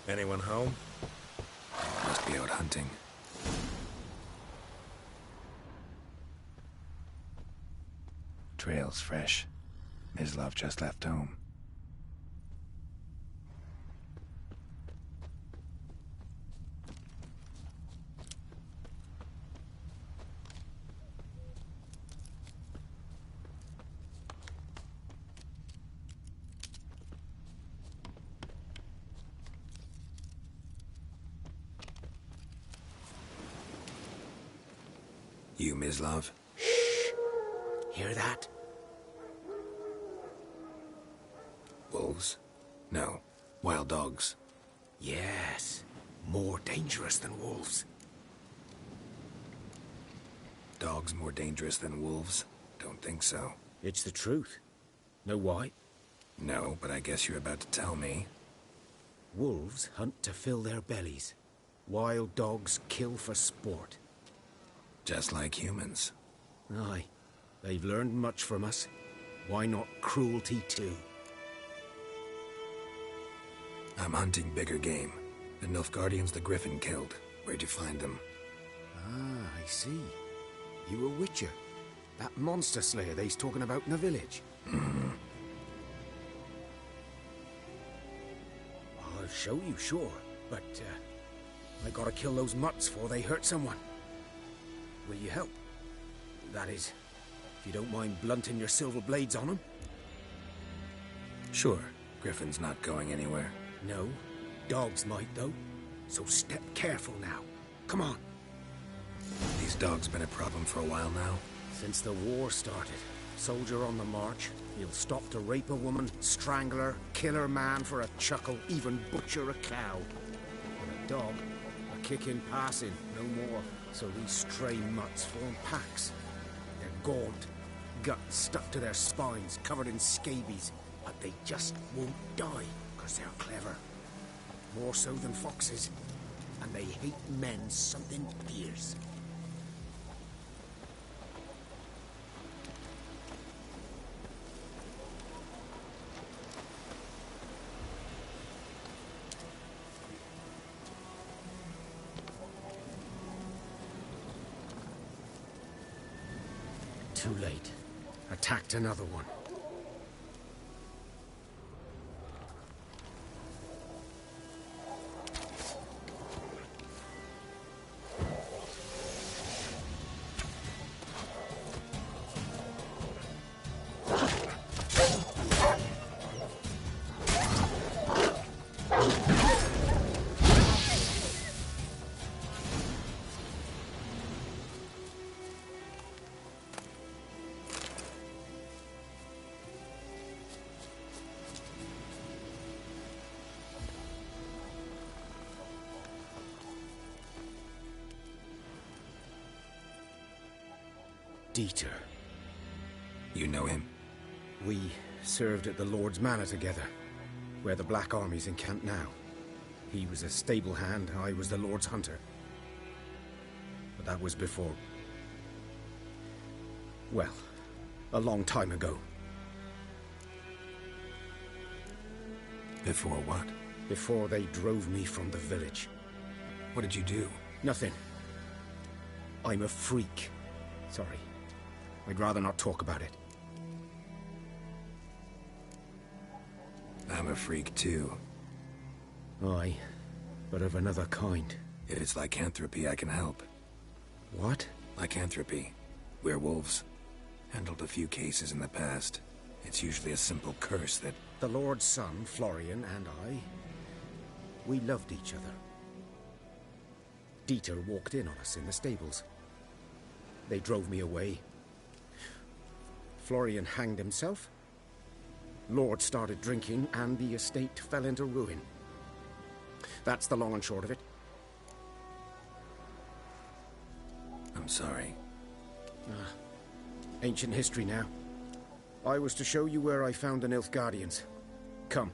Anyone home?
Must be out hunting. Trail's fresh. Mislav just left home. You, Mislav?
Shh! Hear that?
Wolves? No. Wild dogs.
Yes. More dangerous than wolves.
Dogs more dangerous than wolves? Don't think so.
It's the truth. Know why?
No, but I guess you're about to tell me.
Wolves hunt to fill their bellies. Wild dogs kill for sport.
Just like humans.
Aye. They've learned much from us. Why not cruelty too?
I'm hunting bigger game. The Nilfgaardians the Griffin killed. Where'd you find them?
Ah, I see. You a witcher. That monster slayer they's talking about in the village.
Mm-hmm.
I'll show you, sure. But, I gotta kill those mutts before they hurt someone. Will you help? That is, if you don't mind blunting your silver blades on them.
Sure. Griffin's not going anywhere.
No. Dogs might, though. So step careful now. Come on.
These dogs been a problem for a while now?
Since the war started. Soldier on the march. He'll stop to rape a woman, strangle her, kill her man for a chuckle, even butcher a cow. And a dog, a kick in passing, no more. So these stray mutts form packs. They're gaunt, guts stuck to their spines, covered in scabies. But they just won't die, because they're clever. More so than foxes. And they hate men something fierce. Too late. Attacked another one. Dieter.
You know him?
We served at the Lord's Manor together, where the Black Army's encamped now. He was a stable hand, I was the Lord's hunter. But that was before... well, a long time ago.
Before what?
Before they drove me from the village.
What did you do?
Nothing. I'm a freak. Sorry. I'd rather not talk about it.
I'm a freak too.
Aye, but of another kind.
If it's lycanthropy, I can help.
What?
Lycanthropy. Werewolves. Handled a few cases in the past. It's usually a simple curse that...
The Lord's son, Florian, and I... we loved each other. Dieter walked in on us in the stables. They drove me away. Florian hanged himself. Lord started drinking, and the estate fell into ruin. That's the long and short of it.
I'm sorry.
Ancient history now. I was to show you where I found the Nilfgaardians. Come.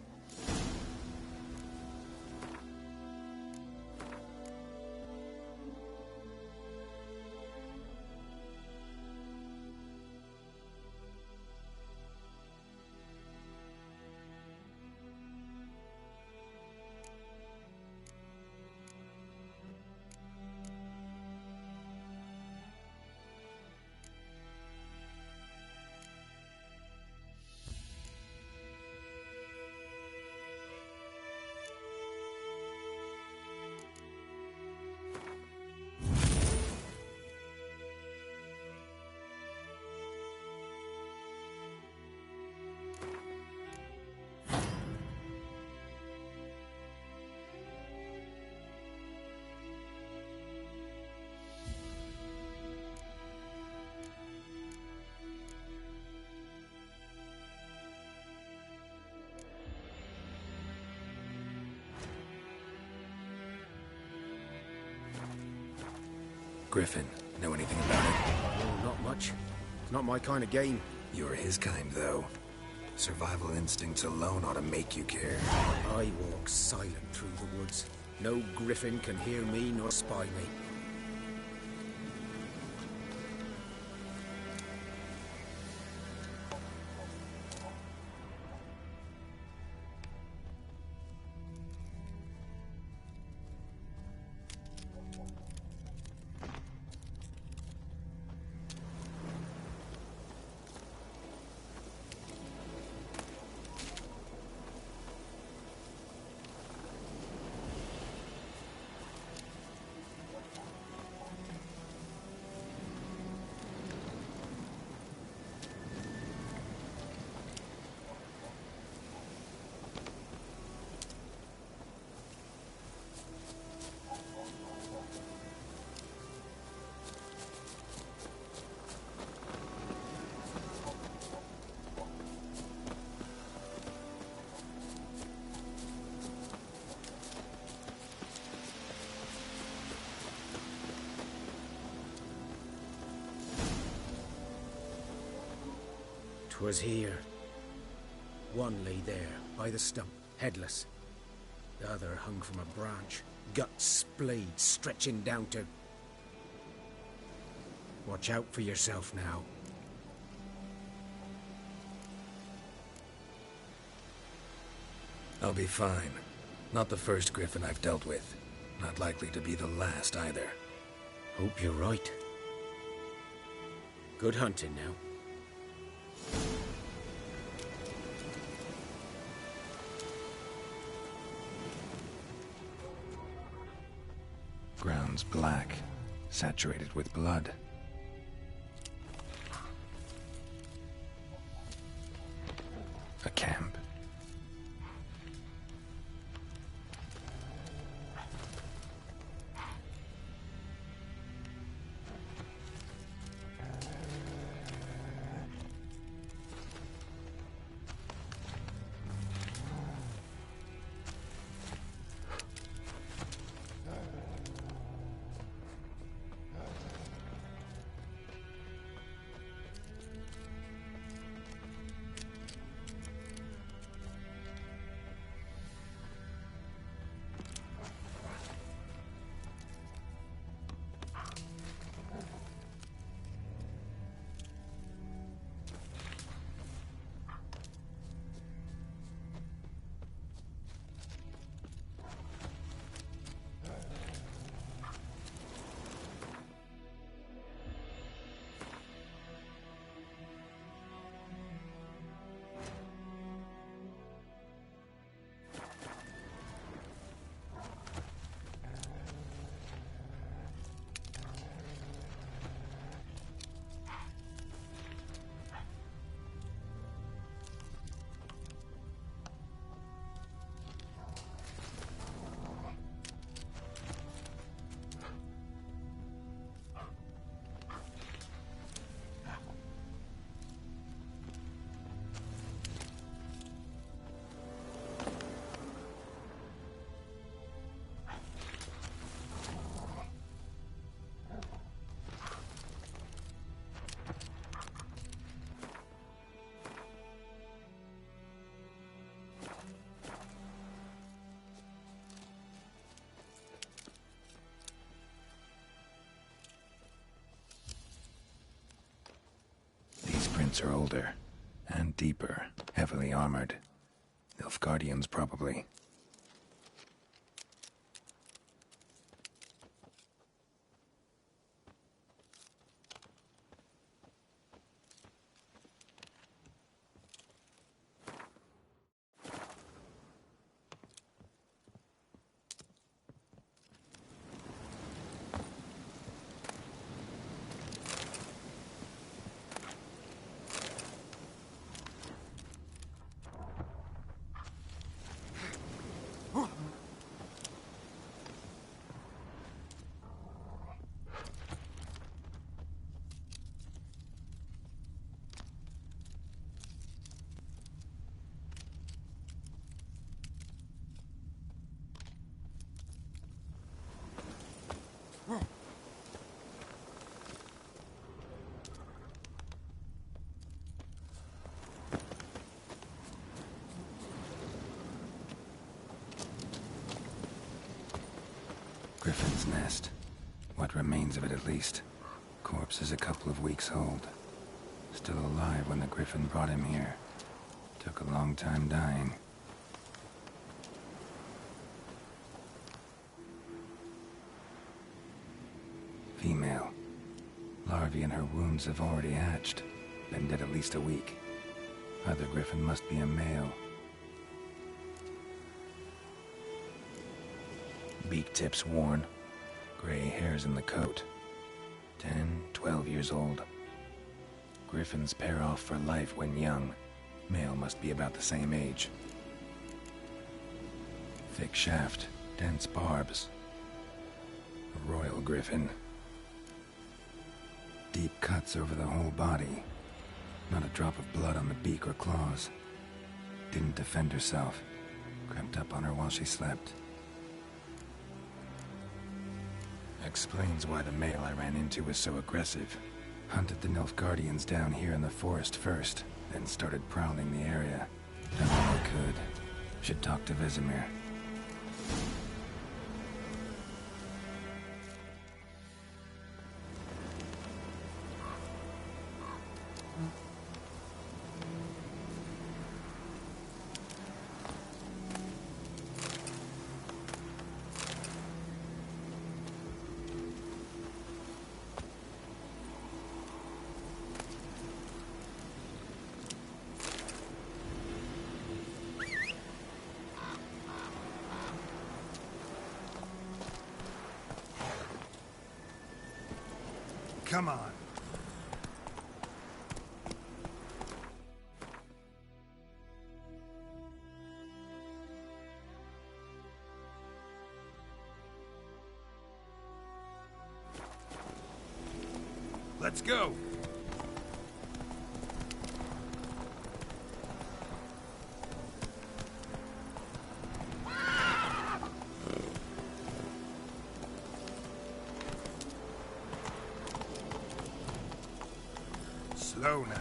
Griffin, know anything about it?
Oh, not much. It's not my kind of game.
You're his kind, though. Survival instincts alone ought to make you care.
I walk silent through the woods. No griffin can hear me nor spy me. Was here. One lay there, by the stump, headless. The other hung from a branch, guts splayed, stretching down to... Watch out for yourself now.
I'll be fine. Not the first griffin I've dealt with. Not likely to be the last either.
Hope you're right. Good hunting now.
Ground's black, saturated with blood. A camp. Prints are older, and deeper, heavily armored. Nilfgaardians, probably. Griffin's nest. What remains of it, at least. Corpse is a couple of weeks old. Still alive when the Griffin brought him here. Took a long time dying. Female. Larvae in her wounds have already hatched. Been dead at least a week. Other Griffin must be a male. Beak tips worn. Gray hairs in the coat. 10, 12 years old. Griffins pair off for life when young. Male must be about the same age. Thick shaft, dense barbs. A royal griffin. Deep cuts over the whole body. Not a drop of blood on the beak or claws. Didn't defend herself. Crept up on her while she slept. Explains why the male I ran into was so aggressive. Hunted the Nilfgaardians down here in the forest first, then started prowling the area. Done all I could. Should talk to Vesemir.
Come on.
Let's go.
Slow now.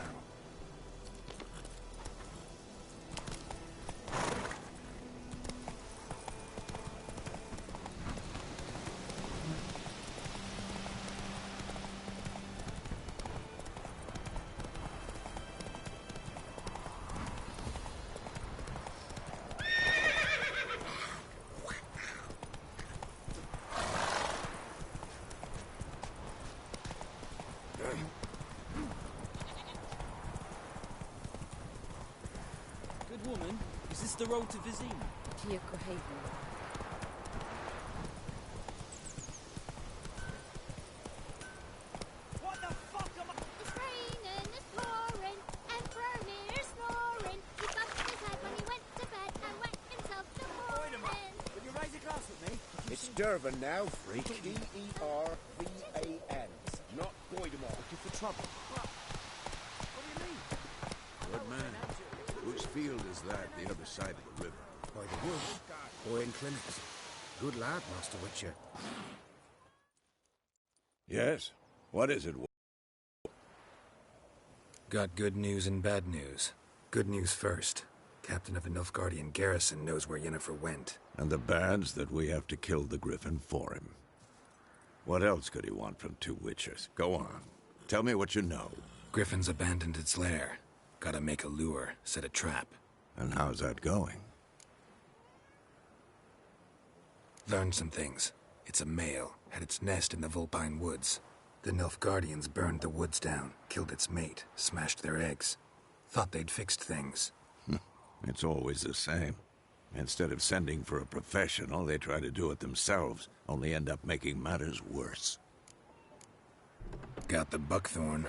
Woman, is this the road to Vizima?
Tia Crohaven.
What the fuck am I?
It's raining, it's pouring, and Bernier's snoring. He bumped his head when he went to bed and wet himself the morning.
Will you raise a glass with me?
It's Durban now, freak. D-E-R-V-A-N. Not Goidemar.
Looking for trouble. What do you mean?
Good man. Whose field is that, the other side of the river?
By the wood. Boy in clinics. Good lad, Master Witcher.
Yes? What is it?
Got good news and bad news. Good news first. Captain of the Nilfgaardian garrison knows where Yennefer went.
And the bad's that we have to kill the Griffin for him. What else could he want from two Witchers? Go on. Tell me what you know.
Griffin's abandoned its lair. Gotta make a lure, set a trap.
And how's that going?
Learned some things. It's a male, had its nest in the Vulpine Woods. The Nilfgaardians burned the woods down, killed its mate, smashed their eggs. Thought they'd fixed things.
It's always the same. Instead of sending for a professional, they try to do it themselves, only end up making matters worse.
Got the buckthorn.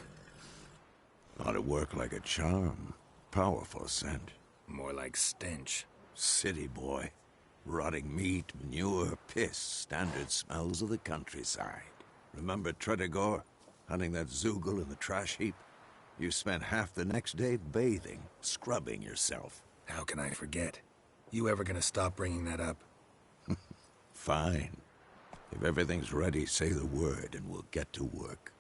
Ought to work like a charm. Powerful scent.
More like stench.
City boy. Rotting meat, manure, piss. Standard smells of the countryside. Remember Tredegor? Hunting that Zoogle in the trash heap? You spent half the next day bathing, scrubbing yourself.
How can I forget? You ever gonna stop bringing that up?
Fine. If everything's ready, say the word and we'll get to work.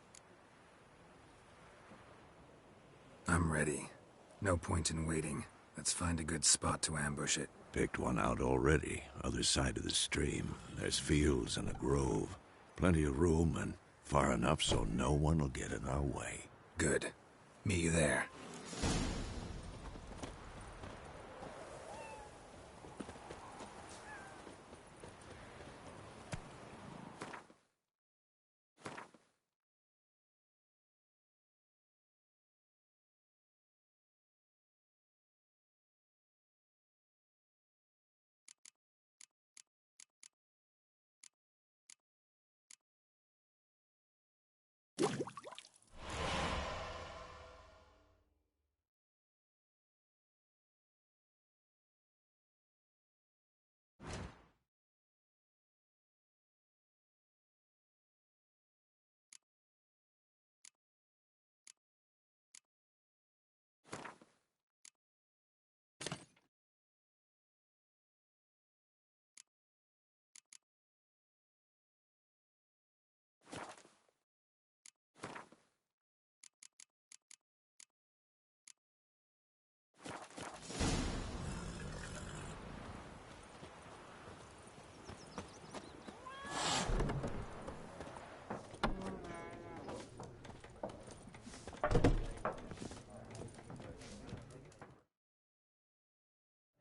I'm ready. No point in waiting. Let's find a good spot to ambush it.
Picked one out already, other side of the stream. There's fields and a grove. Plenty of room and far enough so no one will get in our way.
Good. Meet you there.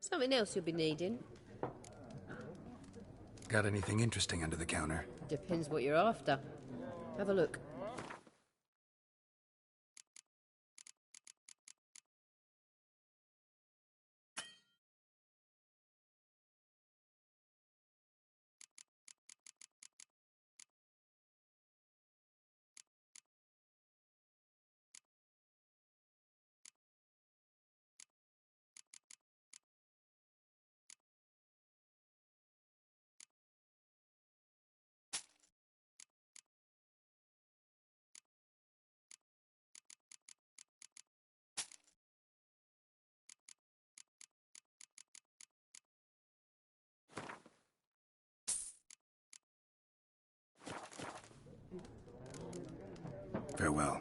Something else you'll be needing.
Got anything interesting under the counter?
Depends what you're after. Have a look.
Farewell.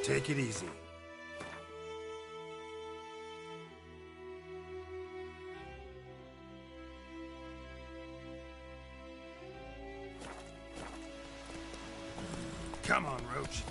Take it easy. Come on, Roach.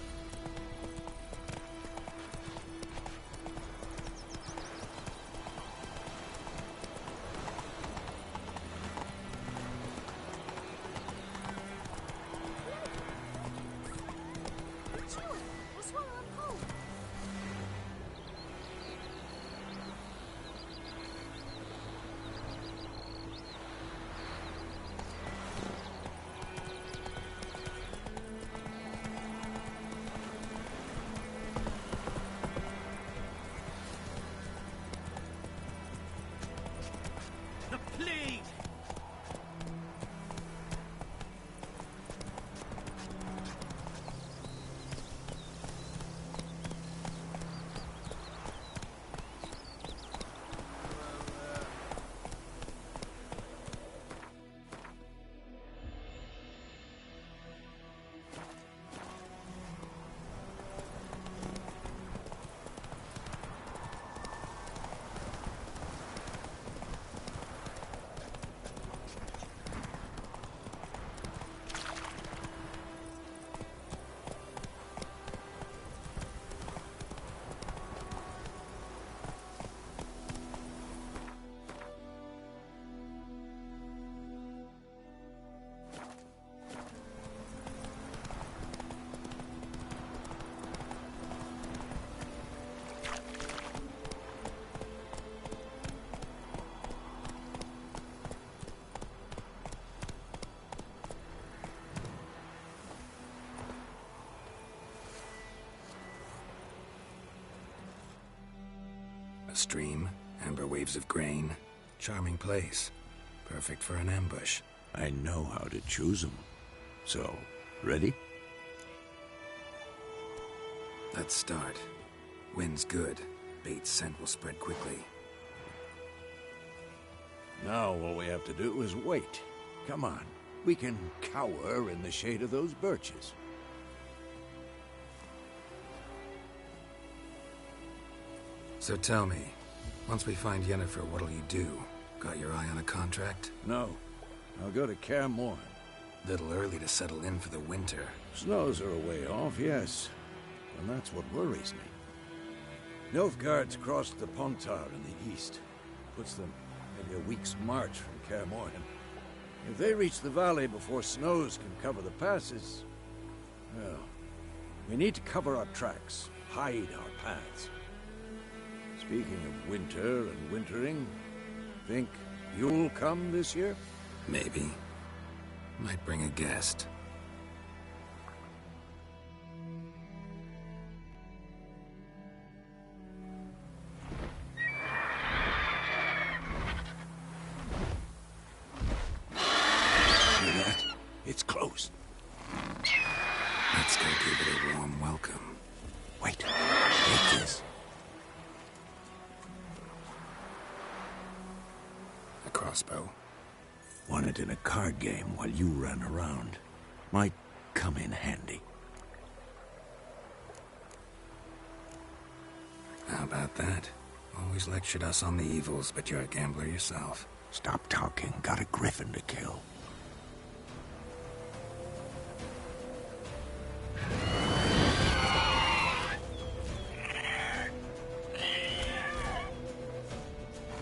A stream, amber waves of grain. Charming place. Perfect for an ambush.
I know how to choose them. So, ready?
Let's start. Wind's good. Bait's scent will spread quickly.
Now all we have to do is wait. Come on. We can cower in the shade of those birches.
So tell me, once we find Yennefer, what'll you do? Got your eye on a contract?
No. I'll go to Kaer Morhen.
Little early to settle in for the winter.
Snows are a way off, yes. And that's what worries me. Nilfgaard's crossed the Pontar in the east. Puts them maybe a week's march from Kaer Morhen. If they reach the valley before snows can cover the passes, well, we need to cover our tracks, hide our paths. Speaking of winter and wintering, think you'll come this year?
Maybe. Might bring a guest.
Hear that? It's close.
Let's go give it a warm welcome.
Wait. Take this.
A crossbow.
Won it in a card game while you ran around. Might come in handy.
How about that? Always lectured us on the evils, but you're a gambler yourself.
Stop talking. Got a griffin to kill.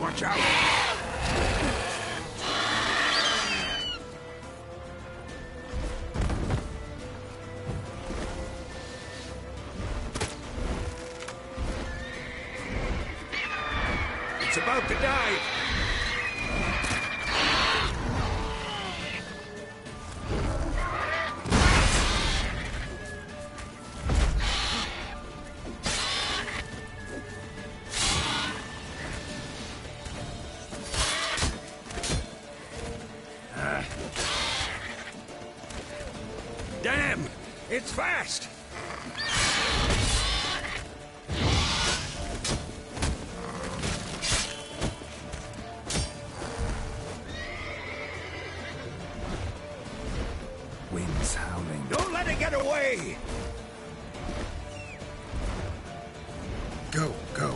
Watch out! It's about to dive! Damn! It's fast!
Wind's howling.
Don't let it get away!
Go, go.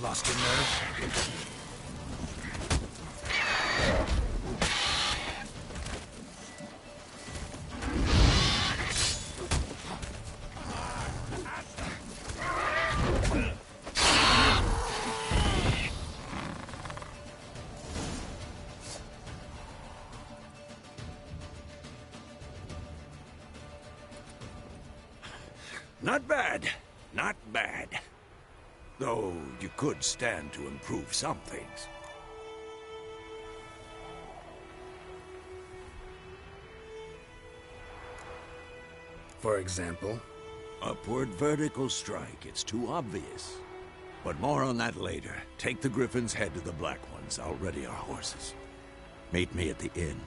Lost your nerve?
Not bad. Not bad. Though you could stand to improve some things.
For example?
Upward vertical strike. It's too obvious. But more on that later. Take the Griffin's head to the Black Ones. I'll ready our horses. Meet me at the inn.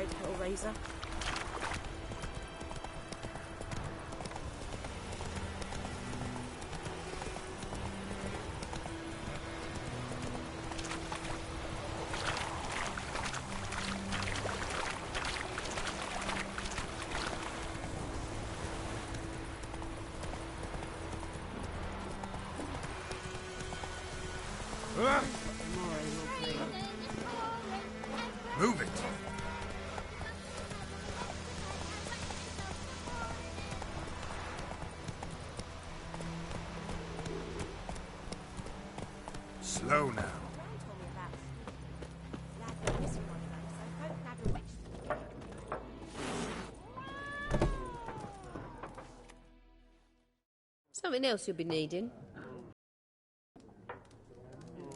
Spotted Hellraiser.
Move it! Slow now.
Something else you'll be needing.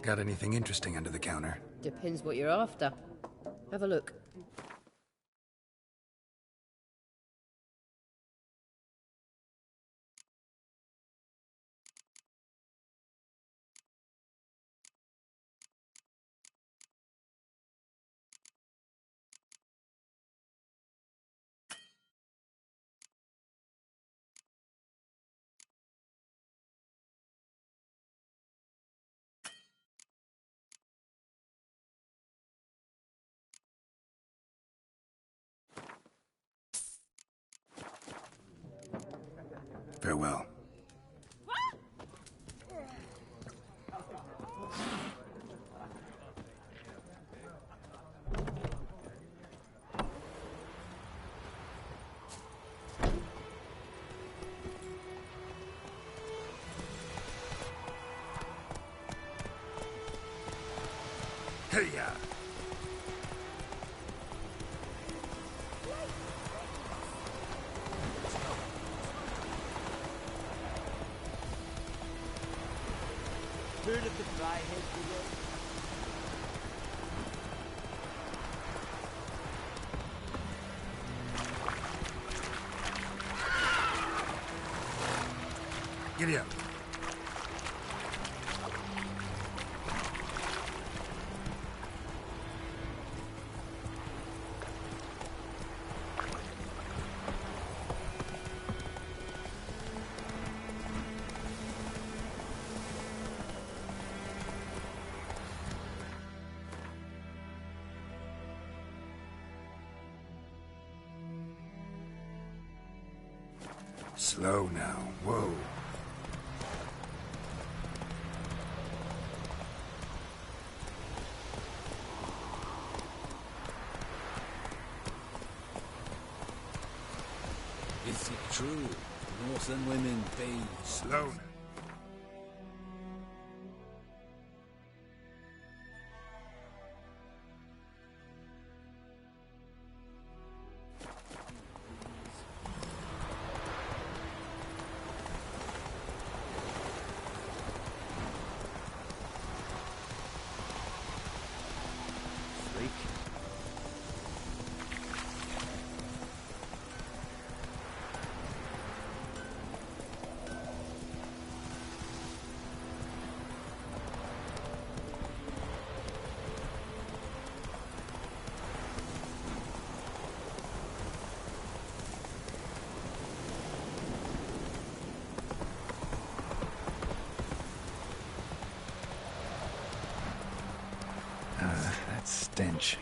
Got anything interesting under the counter?
Depends what you're after. Have a look.
Farewell. Hey-ya!
Heard of the Dryhead Brigade?
Giddy up. Slow now. Whoa.
Is it true? Northern women bathe.
Slow now. That stench.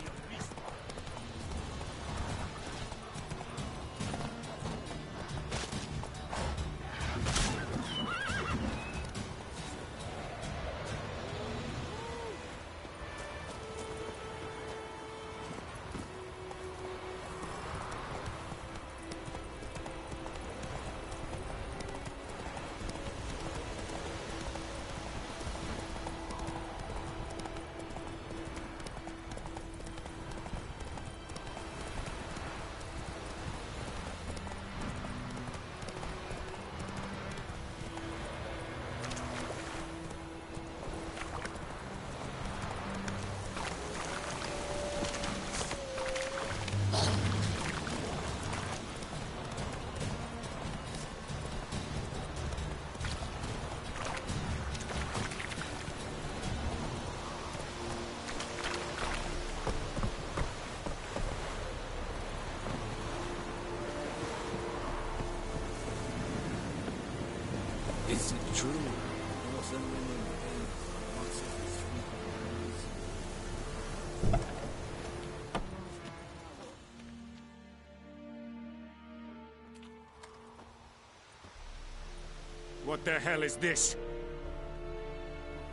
What the hell is this?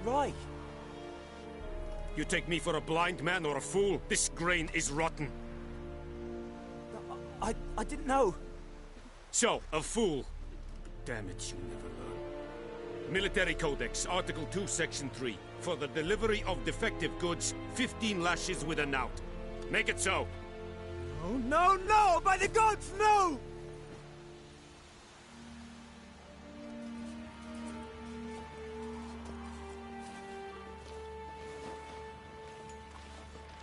Right.
You take me for a blind man or a fool? This grain is rotten.
I didn't know.
So, a fool. Damn it, you never learn. Military Codex, Article 2, Section 3. For the delivery of defective goods, 15 lashes with a knout. Make it so.
Oh, no, no! By the gods, no!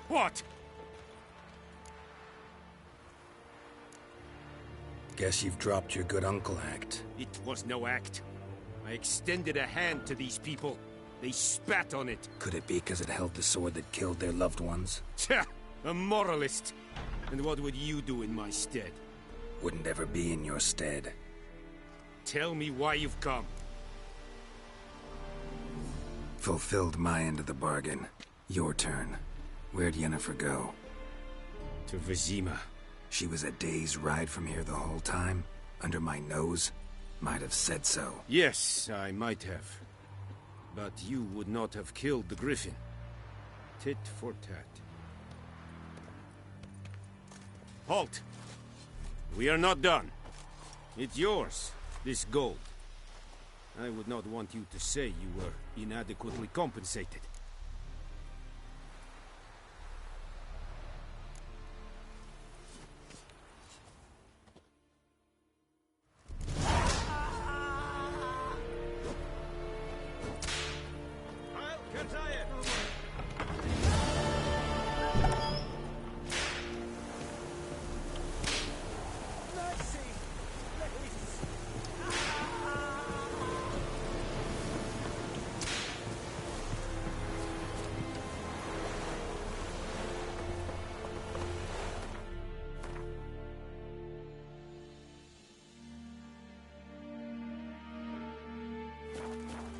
What?
Guess you've dropped your good uncle act.
It was no act. I extended a hand to these people. They spat on it.
Could it be because it held the sword that killed their loved ones?
Tja! A moralist. And what would you do in my stead?
Wouldn't ever be in your stead.
Tell me why you've come.
Fulfilled my end of the bargain. Your turn. Where'd Yennefer go?
To Vizima.
She was a day's ride from here the whole time? Under my nose? Might have said so.
Yes, I might have. But you would not have killed the griffin. Tit for tat. Halt! We are not done. It's yours, this gold. I would not want you to say you were inadequately compensated.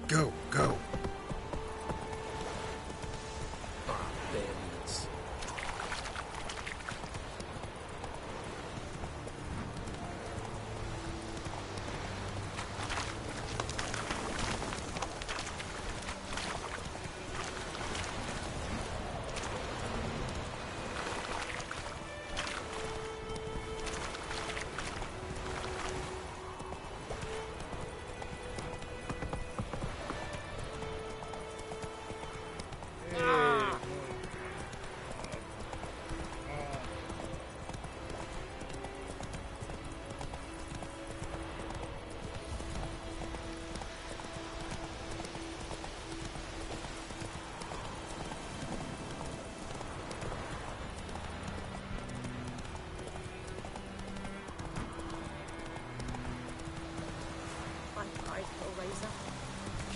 Go, go.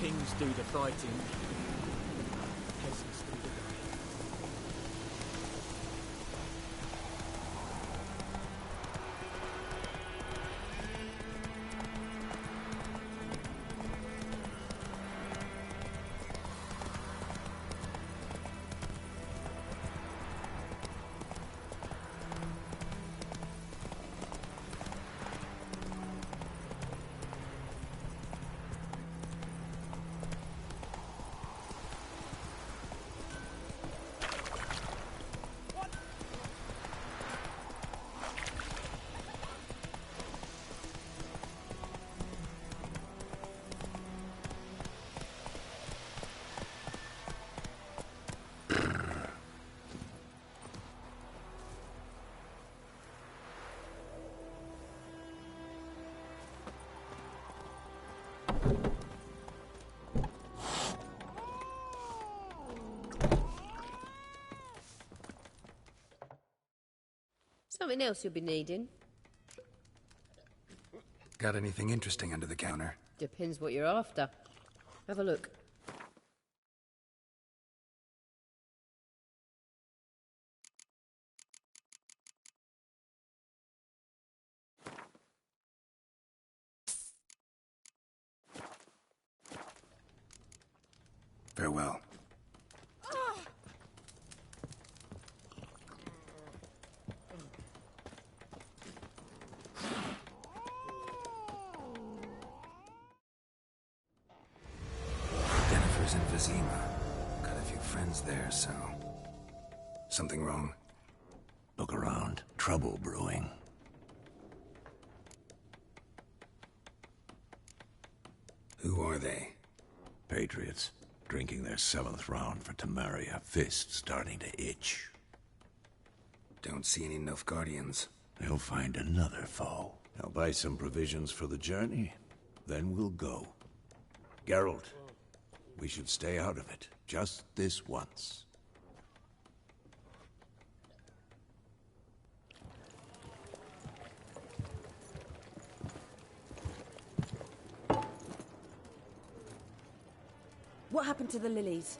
Kings do the fighting. Peasants do the dying.
Something else you'll be needing.
Got anything interesting under the counter?
Depends what you're after. Have a look.
Farewell. Vizima. Got a few friends there, so... Something wrong?
Look around. Trouble brewing.
Who are they?
Patriots. Drinking their 7th round for Temeria. Fists starting to itch.
Don't see any Nilfgaardians.
They'll find another foe. I'll buy some provisions for the journey. Then we'll go. Geralt, we should stay out of it. Just this once.
What happened to the lilies?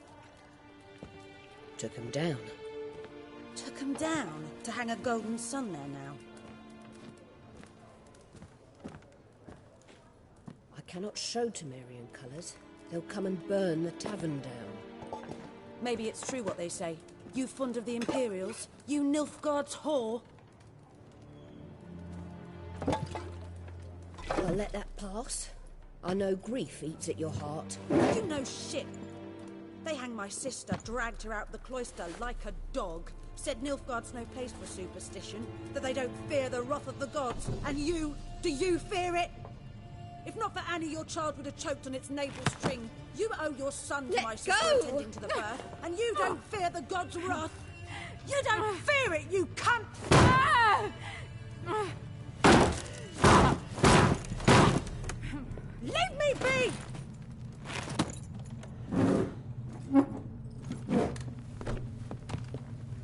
Took them down.
Took them down to hang a golden sun there now.
I cannot show Temerian colours. They'll come and burn the tavern down.
Maybe it's true what they say. You fond of the Imperials? You Nilfgaard's whore?
I'll let that pass. I know grief eats at your heart.
You know shit. They hanged my sister, dragged her out the cloister like a dog. Said Nilfgaard's no place for superstition, that they don't fear the wrath of the gods. And you, do you fear it? If not for Annie, your child would have choked on its navel string. You owe your son to my sister attending to the birth, and you don't fear the gods' wrath. You don't fear it, you cunt! Leave me be!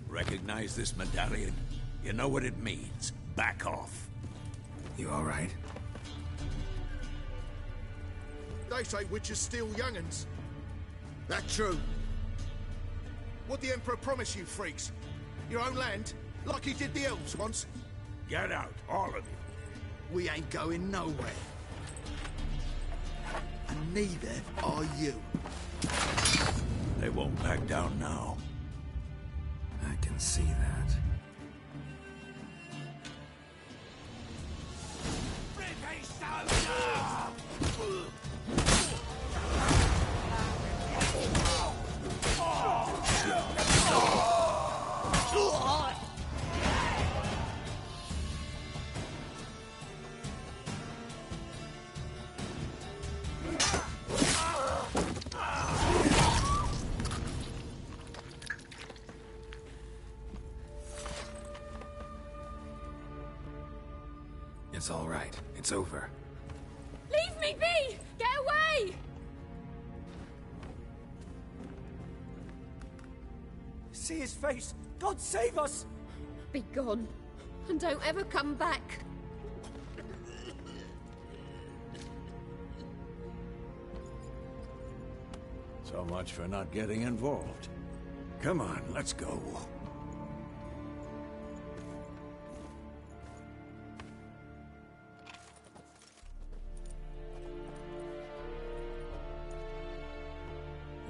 Recognize this medallion? You know what it means. Back off.
You all right?
They say witches steal young'uns. That true? What'd the Emperor promise you, freaks? Your own land? Like he did the elves once?
Get out, all of you.
We ain't going nowhere. And neither are you.
They won't back down now.
I can see that. It's all right. It's over.
Leave me be! Get away!
See his face! God save us!
Be gone, and don't ever come back.
So much for not getting involved. Come on, let's go.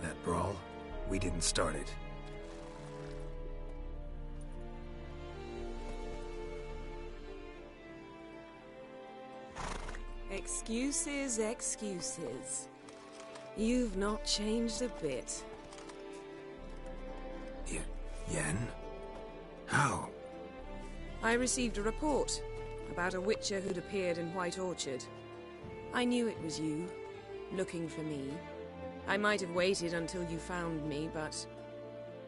That brawl, we didn't start it.
Excuses, excuses. You've not changed a bit.
Yen? How?
I received a report about a witcher who'd appeared in White Orchard. I knew it was you, looking for me. I might have waited until you found me, but...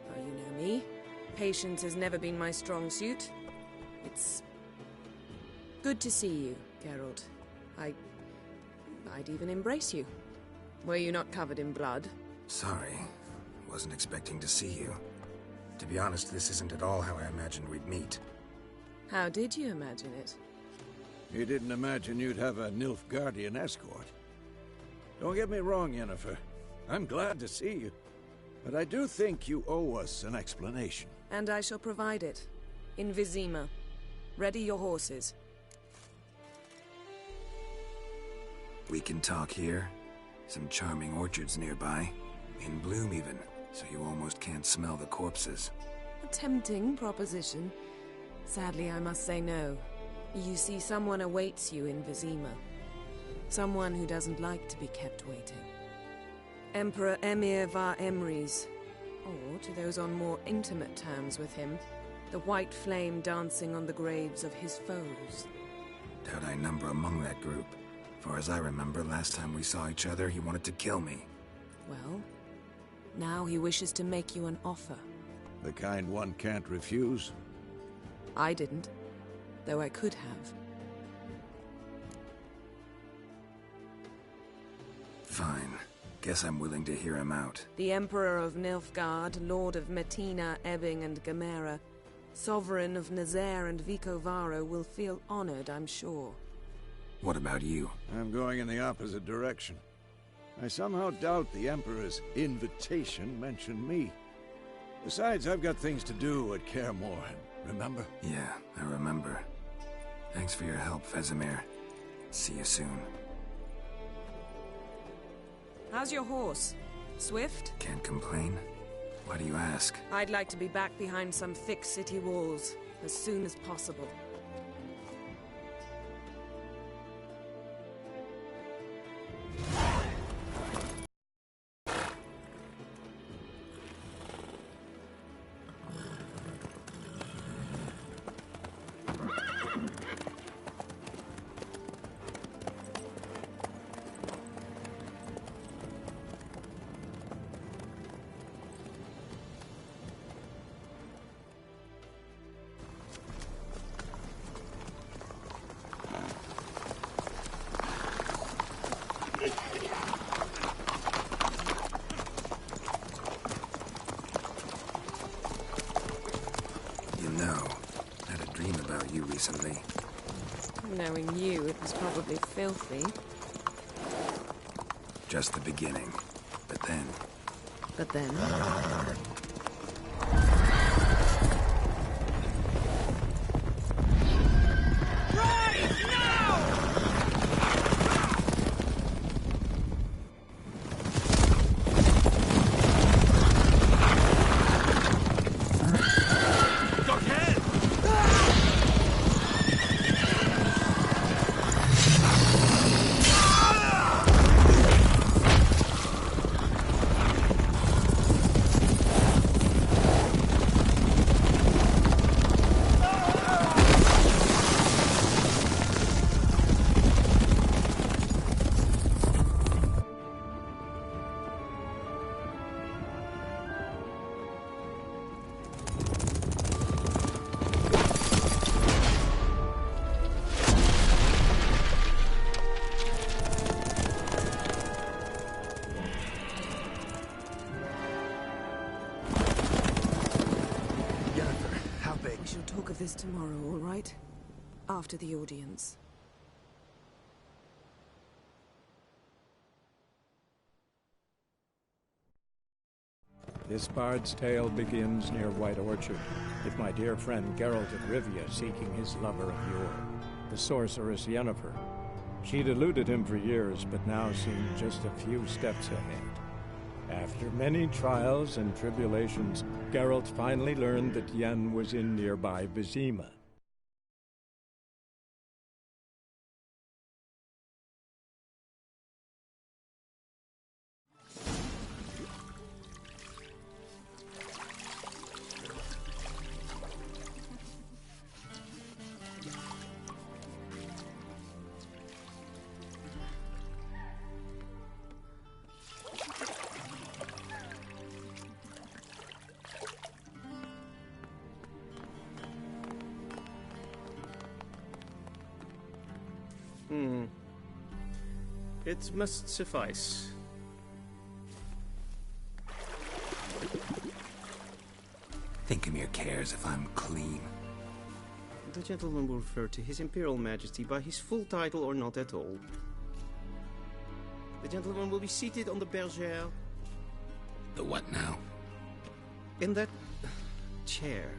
well, you know me. Patience has never been my strong suit. It's... good to see you, Geralt. I'd even embrace you. Were you not covered in blood?
Sorry. Wasn't expecting to see you. To be honest, this isn't at all how I imagined we'd meet.
How did you imagine it?
You didn't imagine you'd have a Nilfgaardian escort. Don't get me wrong, Yennefer. I'm glad to see you. But I do think you owe us an explanation.
And I shall provide it. In Vizima. Ready your horses.
We can talk here. Some charming orchards nearby. In bloom even, so you almost can't smell the corpses.
A tempting proposition. Sadly, I must say no. You see, someone awaits you in Vizima. Someone who doesn't like to be kept waiting. Emperor Emir var Emrys, or to those on more intimate terms with him, the white flame dancing on the graves of his foes.
Doubt I number among that group. Far as I remember, last time we saw each other, he wanted to kill me.
Well, now he wishes to make you an offer.
The kind one can't refuse?
I didn't, though I could have.
Fine. Guess I'm willing to hear him out.
The Emperor of Nilfgaard, Lord of Metina, Ebbing and Gamera, Sovereign of Nazaire and Vicovaro will feel honored, I'm sure.
What about you?
I'm going in the opposite direction. I somehow doubt the Emperor's invitation mentioned me. Besides, I've got things to do at Kaer Morhen, remember?
Yeah, I remember. Thanks for your help, Vesemir. See you soon.
How's your horse? Swift?
Can't complain. Why do you ask?
I'd like to be back behind some thick city walls as soon as possible.
Recently.
Knowing you, it was probably filthy.
Just the beginning. But then...
But then... Talk of this tomorrow, all right? After the audience.
This bard's tale begins near White Orchard, with my dear friend Geralt of Rivia seeking his lover of yore, the sorceress Yennefer. She'd eluded him for years, but now seemed just a few steps ahead. After many trials and tribulations, Geralt finally learned that Yen was in nearby Vizima.
It must suffice.
Thinkemere cares if I'm clean.
The gentleman will refer to His Imperial Majesty by his full title or not at all. The gentleman will be seated on the bergère.
The what now?
In that chair.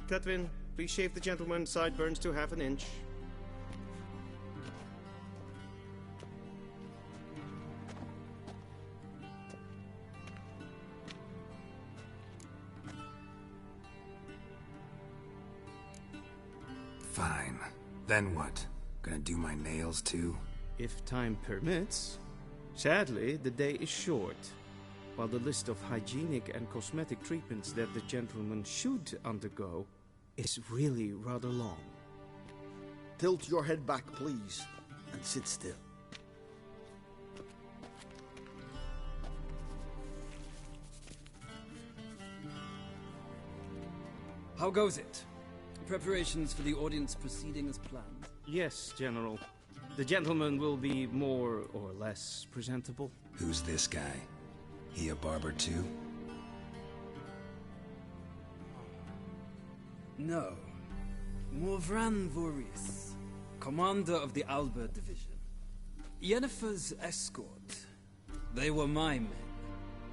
Cletwin, please shave the gentleman's sideburns to half an inch.
Fine. Then what? Gonna do my nails too?
If time permits. Sadly, the day is short, while the list of hygienic and cosmetic treatments that the gentleman should undergo is really rather long.
Tilt your head back, please, and sit still.
How goes it? Preparations for the audience proceeding as planned?
Yes, General. The gentleman will be more or less presentable.
Who's this guy? He a barber too?
No. Morvran Voorhis, commander of the Alba Division. Yennefer's escort. They were my men.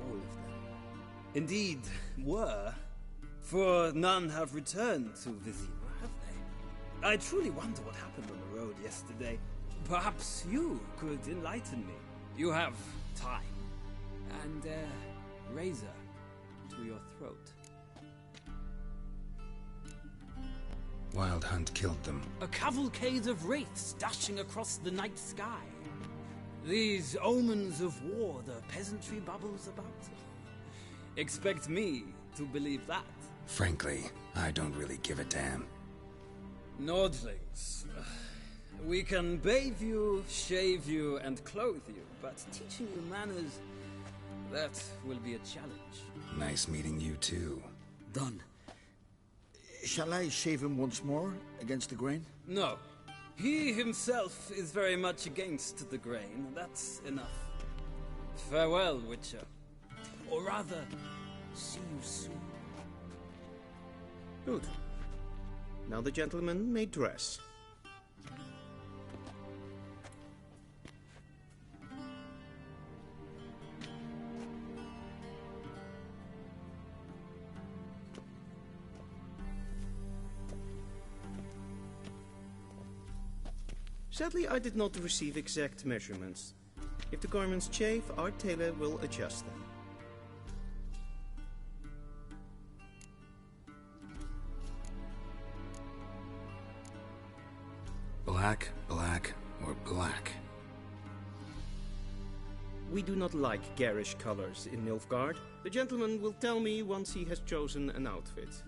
All of them. Indeed, were. For none have returned to Vizima, have they? I truly wonder what happened on the road yesterday. Perhaps you could enlighten me. You have time. And a razor to your throat.
Wild Hunt killed them.
A cavalcade of wraiths dashing across the night sky. These omens of war the peasantry bubbles about. Expect me to believe that.
Frankly, I don't really give a damn.
Nordlings. We can bathe you, shave you, and clothe you, but teaching you manners, that will be a challenge.
Nice meeting you too.
Done. Shall I shave him once more, against the grain?
No. He himself is very much against the grain. That's enough. Farewell, Witcher. Or rather, see you soon.
Good. Now the gentleman may dress. Sadly, I did not receive exact measurements. If the garments chafe, our tailor will adjust them.
Black, black, or black?
We do not like garish colors in Nilfgaard. The gentleman will tell me once he has chosen an outfit.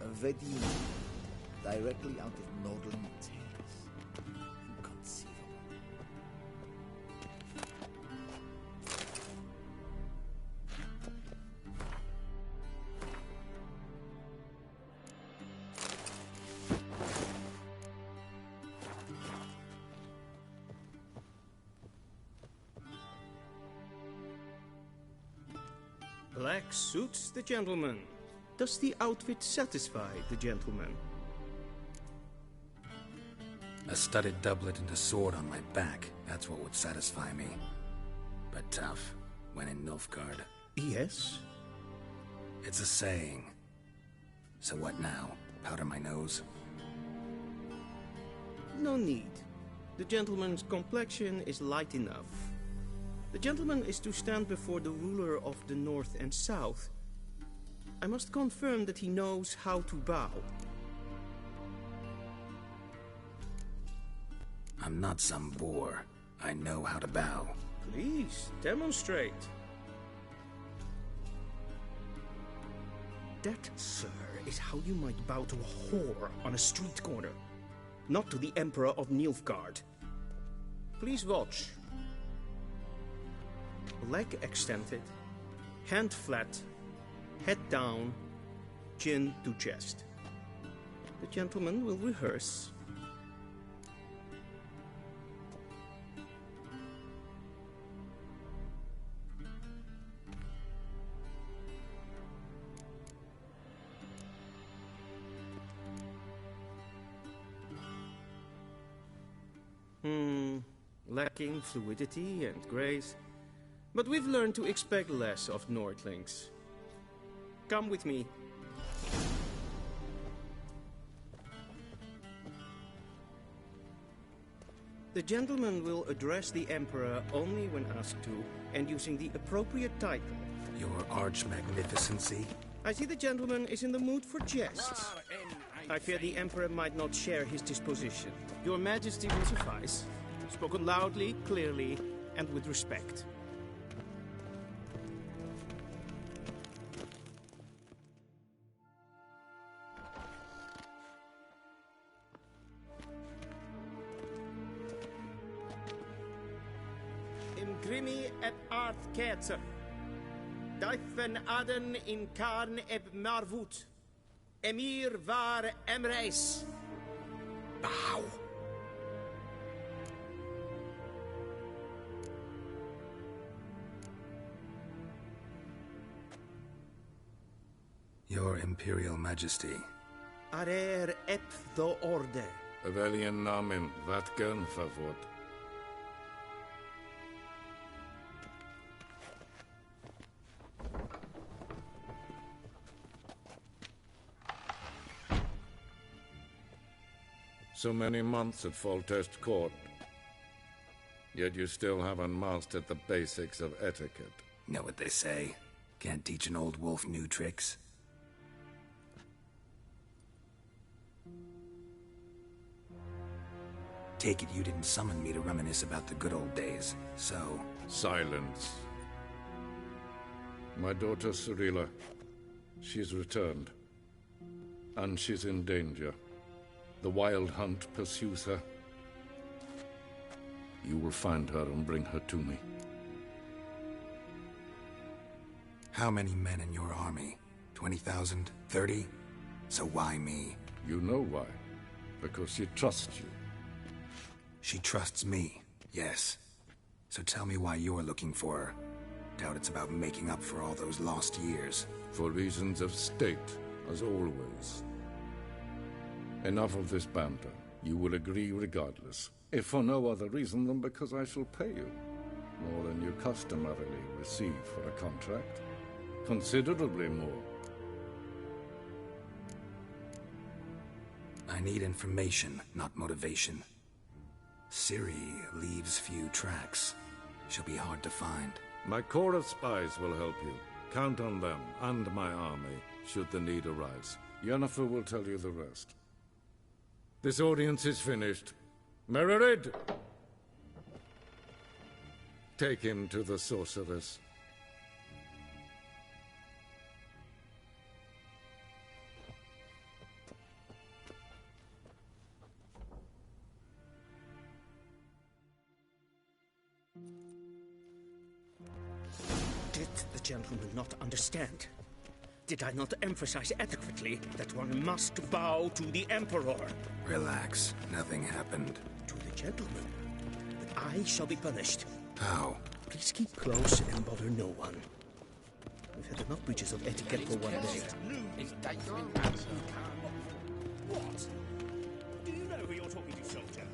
A Vedin, directly out of Nordling tales. Inconceivable.
Black suits the gentleman. Does the outfit satisfy the gentleman?
A studded doublet and a sword on my back, that's what would satisfy me. But tough, when in Nilfgaard.
Yes?
It's a saying. So what now? Powder my nose?
No need. The gentleman's complexion is light enough. The gentleman is to stand before the ruler of the North and South. I must confirm that he knows how to bow.
I'm not some boor. I know how to bow.
Please, demonstrate. That, sir, is how you might bow to a whore on a street corner. Not to the Emperor of Nilfgaard. Please watch. Leg extended, hand flat, head down, chin to chest. The gentleman will rehearse. Lacking fluidity and grace. But we've learned to expect less of Nordlings. Come with me. The gentleman will address the Emperor only when asked to, and using the appropriate title.
Your Arch-Magnificency?
I see the gentleman is in the mood for jests. I fear the Emperor might not share his disposition. Your Majesty will suffice. Spoken loudly, clearly, and with respect. Imgrimi et art ketzer. Daifen aden in karn eb marvut. Emir var emreis.
Bow.
Your Imperial Majesty.
Arer ep do orde.
Avelian namen, wat gern favort. So many months at Foltest Court, yet you still haven't mastered the basics of etiquette.
Know what they say? Can't teach an old wolf new tricks. Take it you didn't summon me to reminisce about the good old days, so...
Silence. My daughter Cirilla, she's returned. And she's in danger. The Wild Hunt pursues her. You will find her and bring her to me.
How many men in your army? 20,000? 30? So why me?
You know why. Because she trusts you.
She trusts me, yes. So tell me why you're looking for her. Doubt it's about making up for all those lost years.
For reasons of state, as always. Enough of this banter. You will agree regardless. If for no other reason than because I shall pay you. More than you customarily receive for a contract. Considerably more.
I need information, not motivation. Ciri leaves few tracks. She'll be hard to find.
My corps of spies will help you. Count on them, and my army, should the need arise. Yennefer will tell you the rest. This audience is finished. Mererid! Take him to the sorceress.
Did the gentleman not understand? Did I not emphasize adequately that one must bow to the Emperor?
Relax. Nothing happened.
To the gentleman. But I shall be punished.
How?
Please keep close and bother no one. We've had enough breaches of etiquette for one day.
What? Do you know who you're talking to, soldier?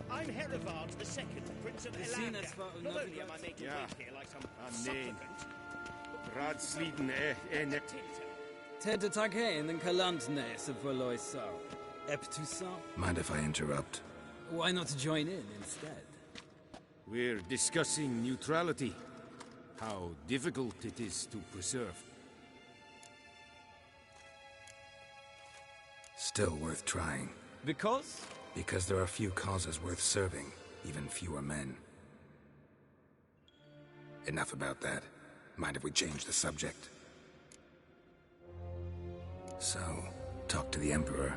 I'm Herivard II, Prince of Elanga. Not only am I making weight here like some supplicant...
Radsliden
Ted tag heen en kalantnes of Valoisa. Eptusa?
Mind if I interrupt?
Why not join in instead?
We're discussing neutrality. How difficult it is to preserve.
Still worth trying.
Because?
Because there are few causes worth serving, even fewer men. Enough about that. Mind if we change the subject? So, talk to the Emperor.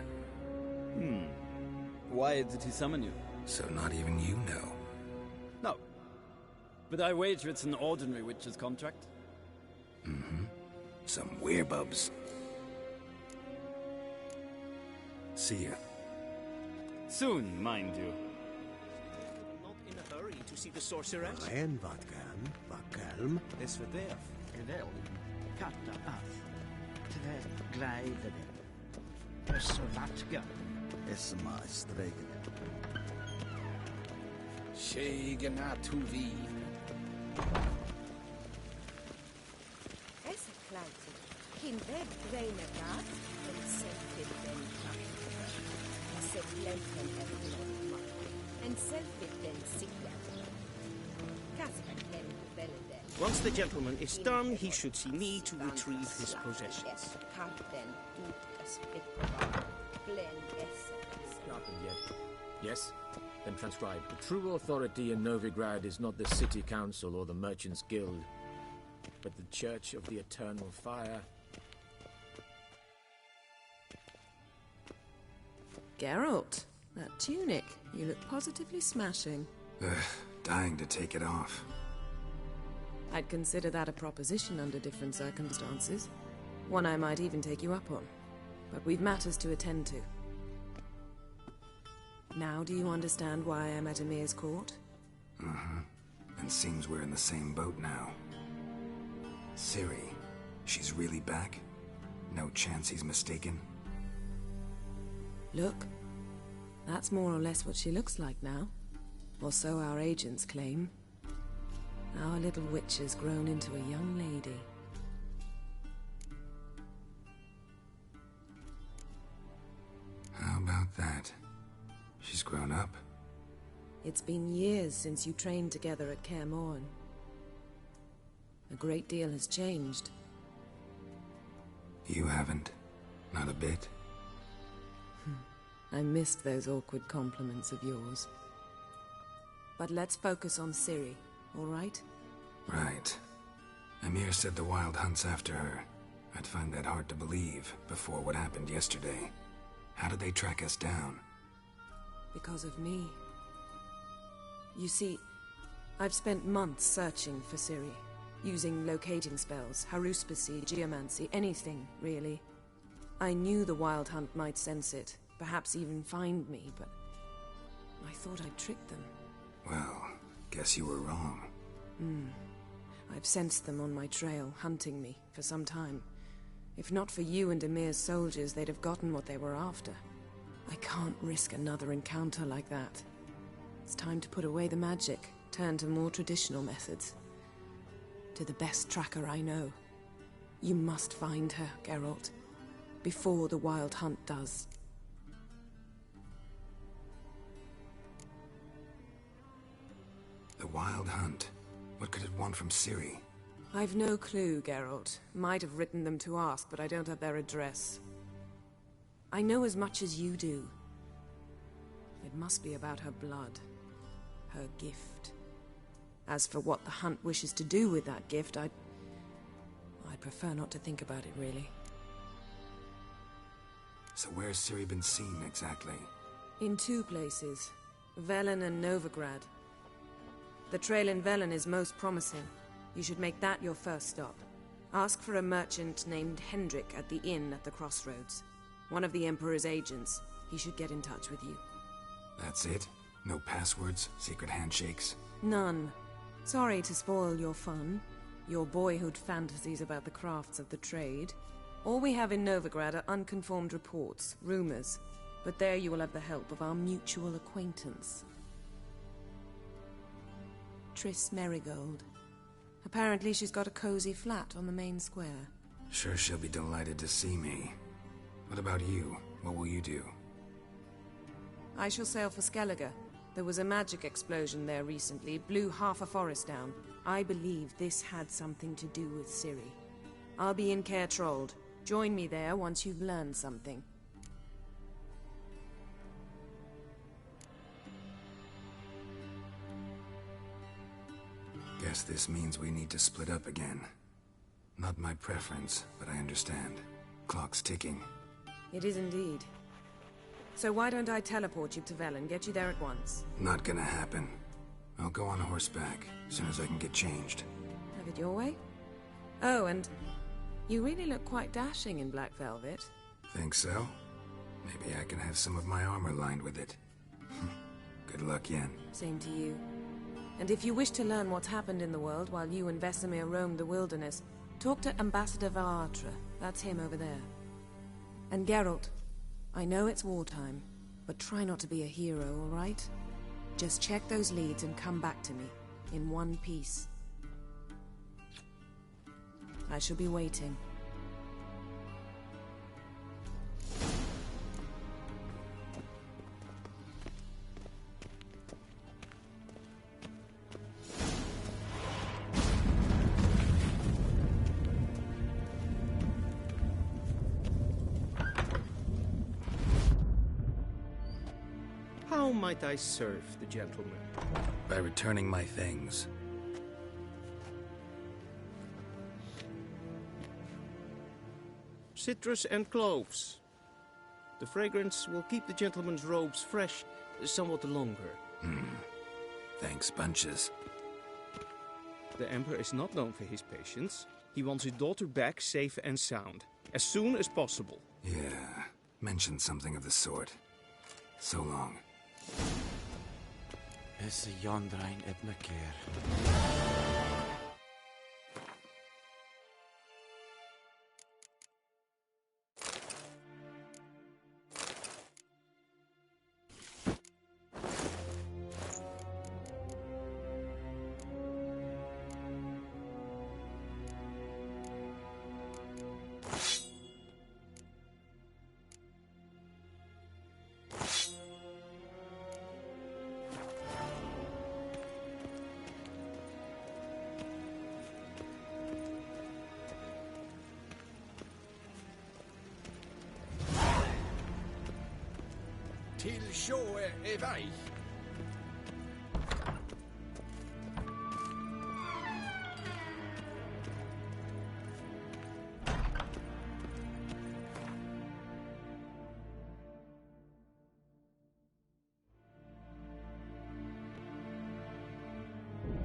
Why did he summon you?
So not even you know.
No. But I wager it's an ordinary witch's contract.
Mm-hmm. Some werebubs. See ya.
Soon, mind you.
Not in a hurry to see the sorceress.
En vatkan, vakalm.
Es verderf, edel, katta ath, tver gleivede, esvatka, esma stregen.
Shegena tuvi.
Es klautet, kin ved greina gat, en selvfit den kraft. Set lempen en selvfit den sikla. Kasper ken belle den.
Once the gentleman is done, he should see me to retrieve his possessions.
Sharpened yet? Yes? Then transcribe. The true authority in Novigrad is not the City Council or the Merchants' Guild, but the Church of the Eternal Fire.
Geralt, that tunic. You look positively smashing.
Dying to take it off.
I'd consider that a proposition under different circumstances. One I might even take you up on. But we've matters to attend to. Now do you understand why I'm at Emir's court?
Mm-hmm. And seems we're in the same boat now. Ciri, she's really back? No chance he's mistaken?
Look, that's more or less what she looks like now. Or so our agents claim. Our little witch has grown into a young lady.
How about that? She's grown up?
It's been years since you trained together at Kaer Morhen. A great deal has changed.
You haven't? Not a bit?
I missed those awkward compliments of yours. But let's focus on Ciri, all right?
Right. Emir said the Wild Hunt's after her. I'd find that hard to believe before what happened yesterday. How did they track us down?
Because of me. You see, I've spent months searching for Ciri, using locating spells, haruspicy, geomancy, anything, really. I knew the Wild Hunt might sense it, perhaps even find me, but I thought I'd tricked them.
Well, guess you were wrong.
I've sensed them on my trail, hunting me, for some time. If not for you and Emir's soldiers, they'd have gotten what they were after. I can't risk another encounter like that. It's time to put away the magic, turn to more traditional methods. To the best tracker I know. You must find her, Geralt, before the Wild Hunt does.
The Wild Hunt? What could it want from Ciri?
I've no clue, Geralt. Might have written them to ask, but I don't have their address. I know as much as you do. It must be about her blood. Her gift. As for what the Hunt wishes to do with that gift, I'd prefer not to think about it, really.
So where's Ciri been seen, exactly?
In two places. Velen and Novigrad. The trail in Velen is most promising. You should make that your first stop. Ask for a merchant named Hendrik at the inn at the crossroads. One of the Emperor's agents. He should get in touch with you.
That's it? No passwords? Secret handshakes?
None. Sorry to spoil your fun. Your boyhood fantasies about the crafts of the trade. All we have in Novigrad are unconfirmed reports, rumors. But there you will have the help of our mutual acquaintance. Triss Merigold. Apparently she's got a cozy flat on the main square.
Sure she'll be delighted to see me. What about you? What will you do?
I shall sail for Skellige. There was a magic explosion there recently, blew half a forest down. I believe this had something to do with Ciri. I'll be in Caer Trold. Join me there once you've learned something.
Guess this means we need to split up again. Not my preference, but I understand. Clock's ticking.
It is indeed. So why don't I teleport you to Velen, get you there at once?
Not gonna happen. I'll go on horseback, as soon as I can get changed.
Have it your way? Oh, and you really look quite dashing in black velvet.
Think so? Maybe I can have some of my armor lined with it. Good luck, Yen.
Same to you. And if you wish to learn what's happened in the world while you and Vesemir roamed the wilderness, talk to Ambassador Valatra. That's him over there. And Geralt, I know it's wartime, but try not to be a hero, all right? Just check those leads and come back to me, in one piece. I shall be waiting.
How might I serve the gentleman?
By returning my things.
Citrus and cloves. The fragrance will keep the gentleman's robes fresh somewhat longer.
Thanks, bunches.
The Emperor is not known for his patience. He wants his daughter back safe and sound, as soon as possible.
Yeah, mentioned something of the sort. So long.
Is Jondrain et me keer.
Till sjå är väg.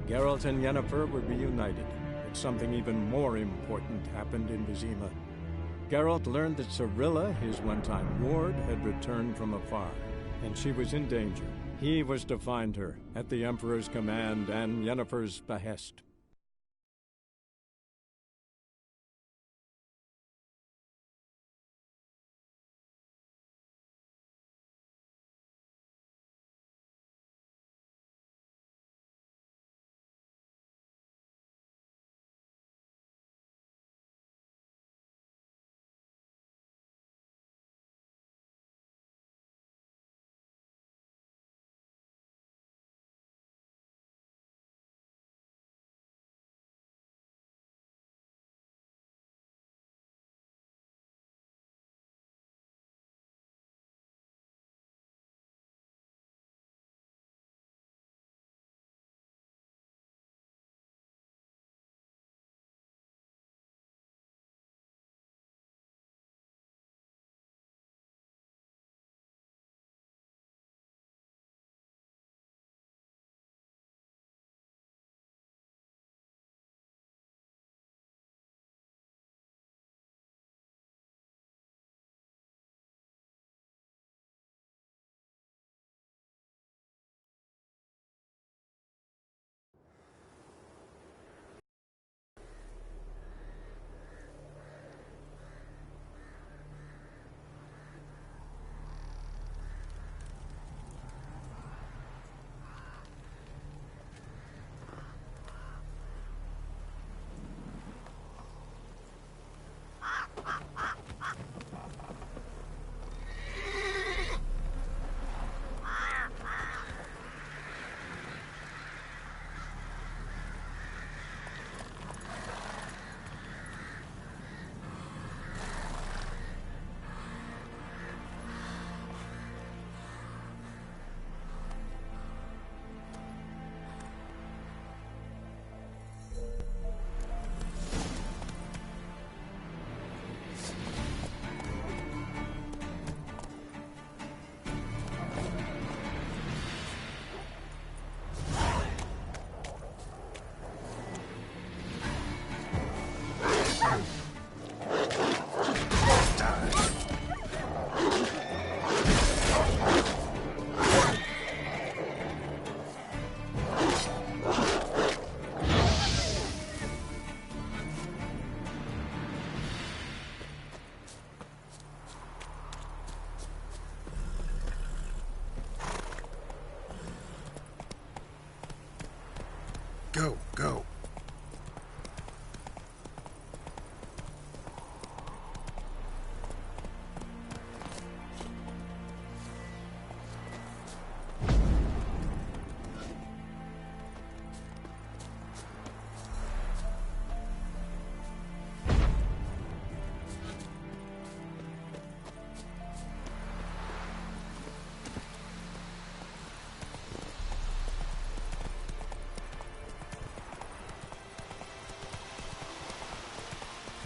Geralt and Yennefer would be united, but something even more important happened in Vizima. Geralt learned that Cirilla, his one-time ward, had returned from afar, and she was in danger. He was to find her, at the Emperor's command and Yennefer's behest.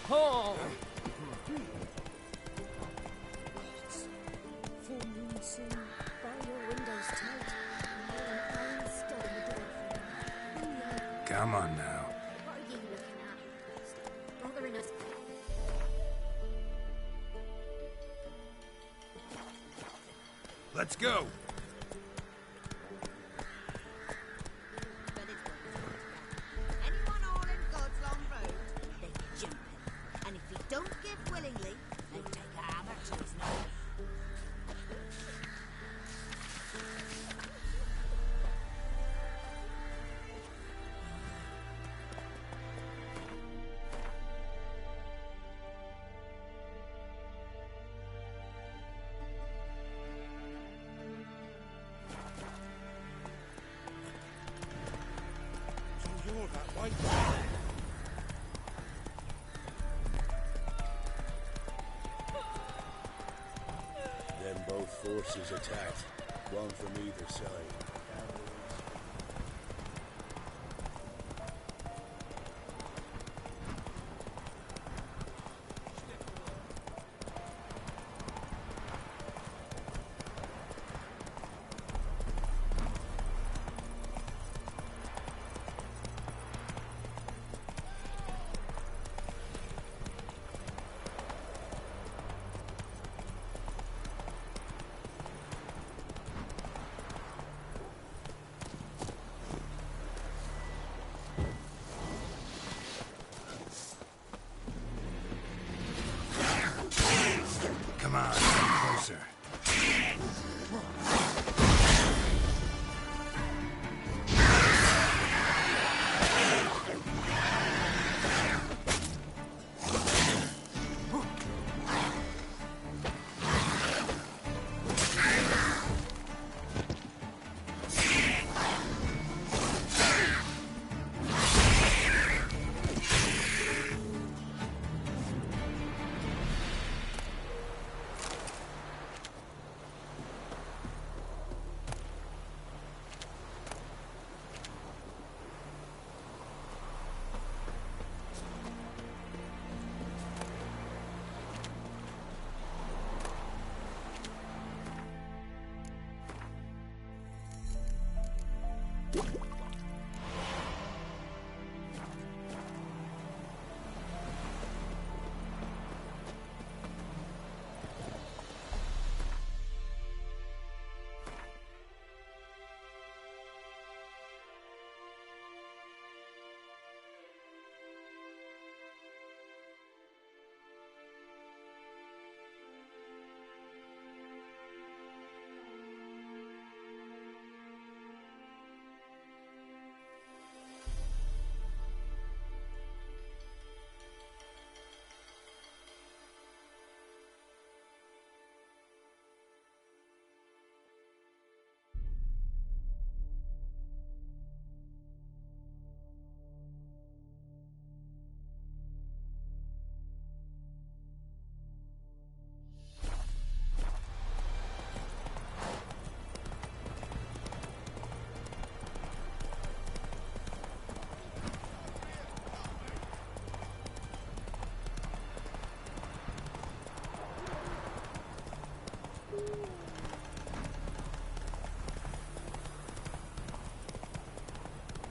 Oh!
Full moon soon. Bar your windows tight. And lay an iron stud in the door for you.
Come on now.
What are you looking at? Stop bothering us.
Let's go.
Anyone all in God's long road, they jump him. And if he don't give willingly, they take a hammer to his nose.
So you're that white
Then both forces attacked, one from either side.
Come on, come closer.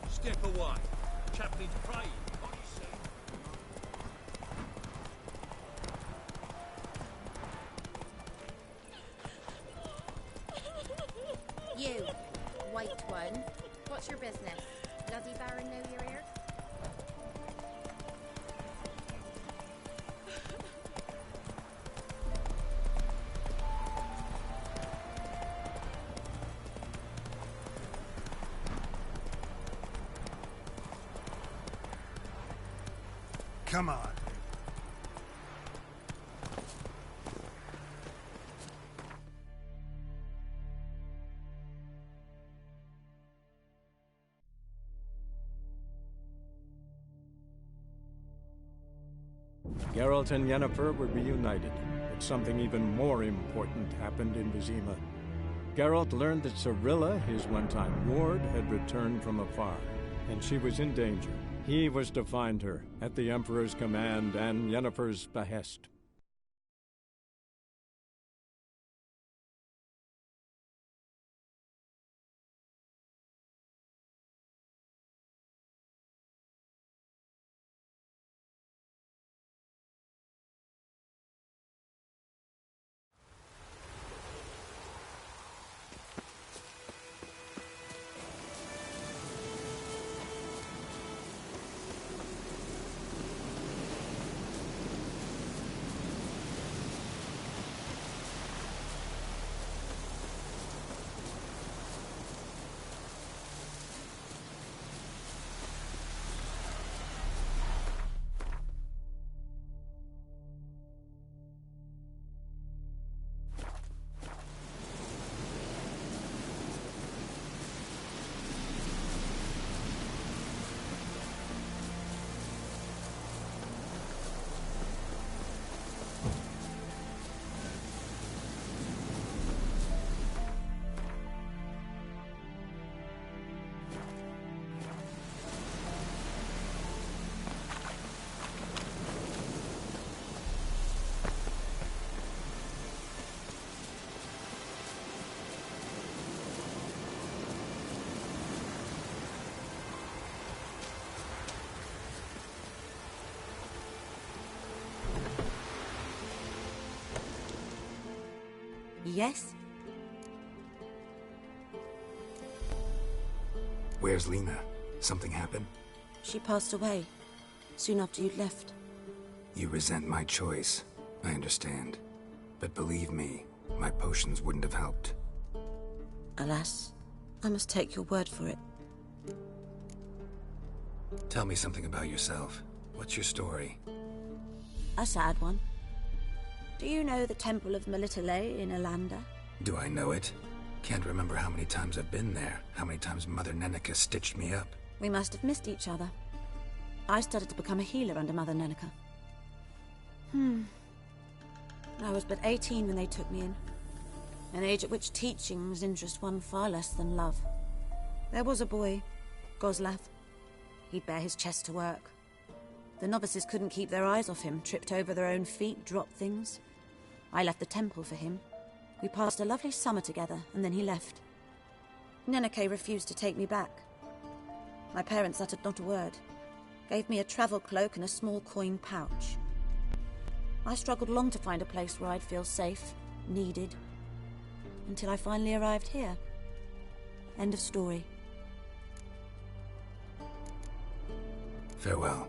Step away. Chaplain's praying. What do you say?
You, white one. What's your business? Bloody Baron know you're here?
Come on.
Geralt and Yennefer were reunited, but something even more important happened in Vizima. Geralt learned that Cirilla, his one-time ward, had returned from afar, and she was in danger. He was to find her, at the Emperor's command and Yennefer's behest.
Yes?
Where's Lena? Something happened?
She passed away soon after you'd left.
You resent my choice. I understand. But believe me, my potions wouldn't have helped.
Alas, I must take your word for it.
Tell me something about yourself. What's your story?
A sad one. Do you know the Temple of Melitele in Alanda?
Do I know it? Can't remember how many times I've been there, how many times Mother Neneka stitched me up.
We must have missed each other. I started to become a healer under Mother Neneka. I was but 18 when they took me in. An age at which teachings interest one far less than love. There was a boy, Goslav. He'd bare his chest to work. The novices couldn't keep their eyes off him, tripped over their own feet, dropped things. I left the temple for him. We passed a lovely summer together, and then he left. Neneke refused to take me back. My parents uttered not a word, gave me a travel cloak and a small coin pouch. I struggled long to find a place where I'd feel safe, needed, until I finally arrived here. End of story.
Farewell.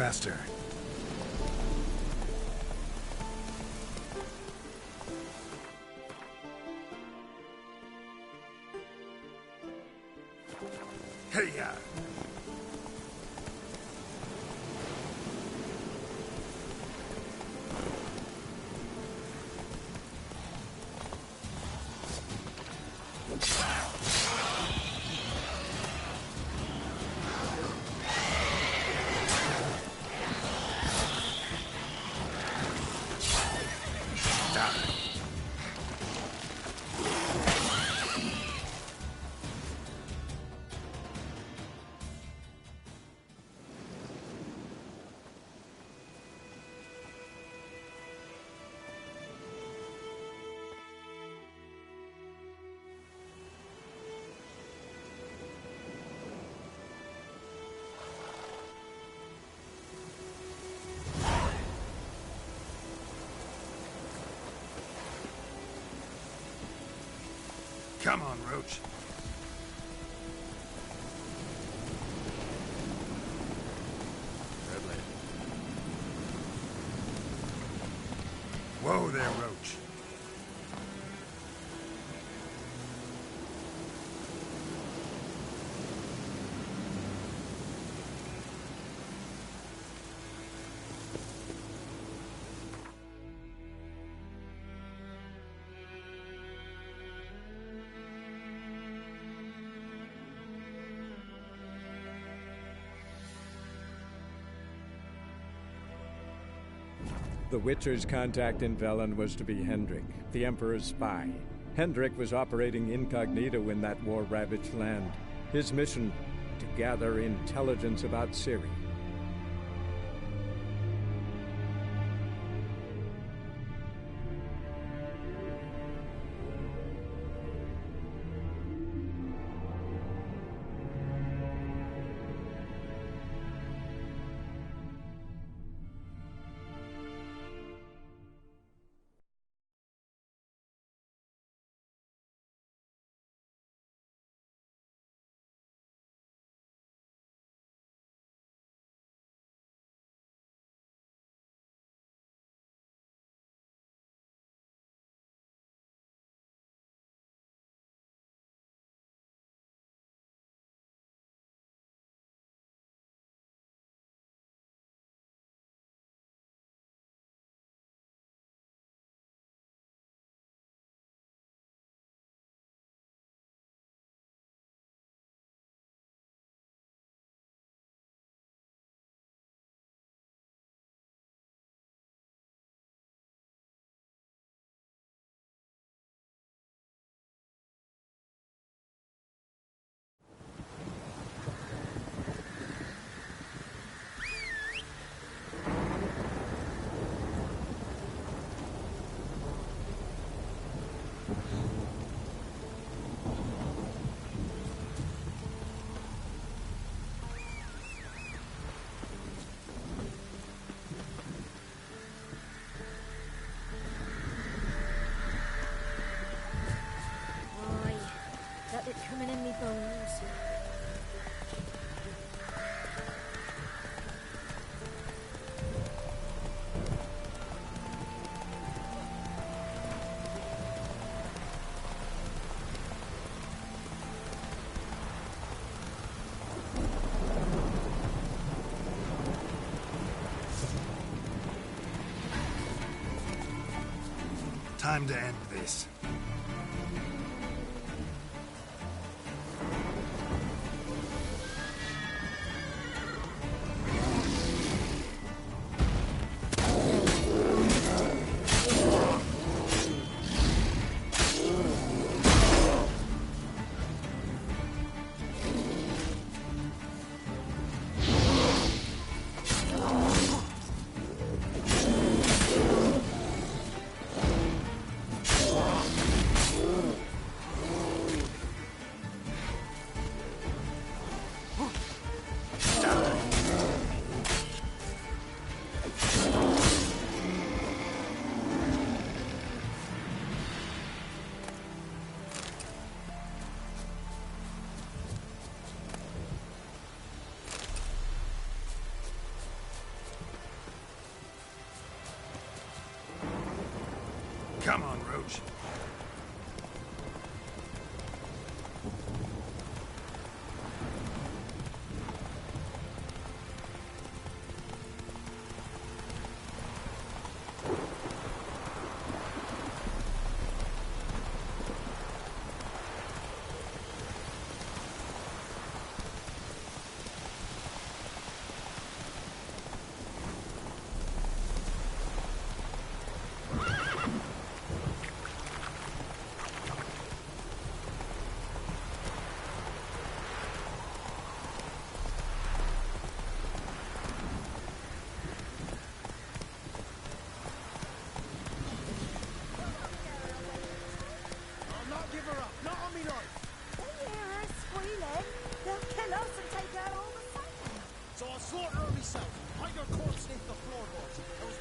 Faster. Hey-ya! Come on, Roach. Whoa there, Roach.
The Witcher's contact in Velen was to be Hendrik, the Emperor's spy. Hendrik was operating incognito in that war-ravaged land. His mission, to gather intelligence about Ciri.
Coming in me bones.
Time to end this. Come on, Roach.
Slaughter her myself. Hide her corpse beneath the floorboards. Those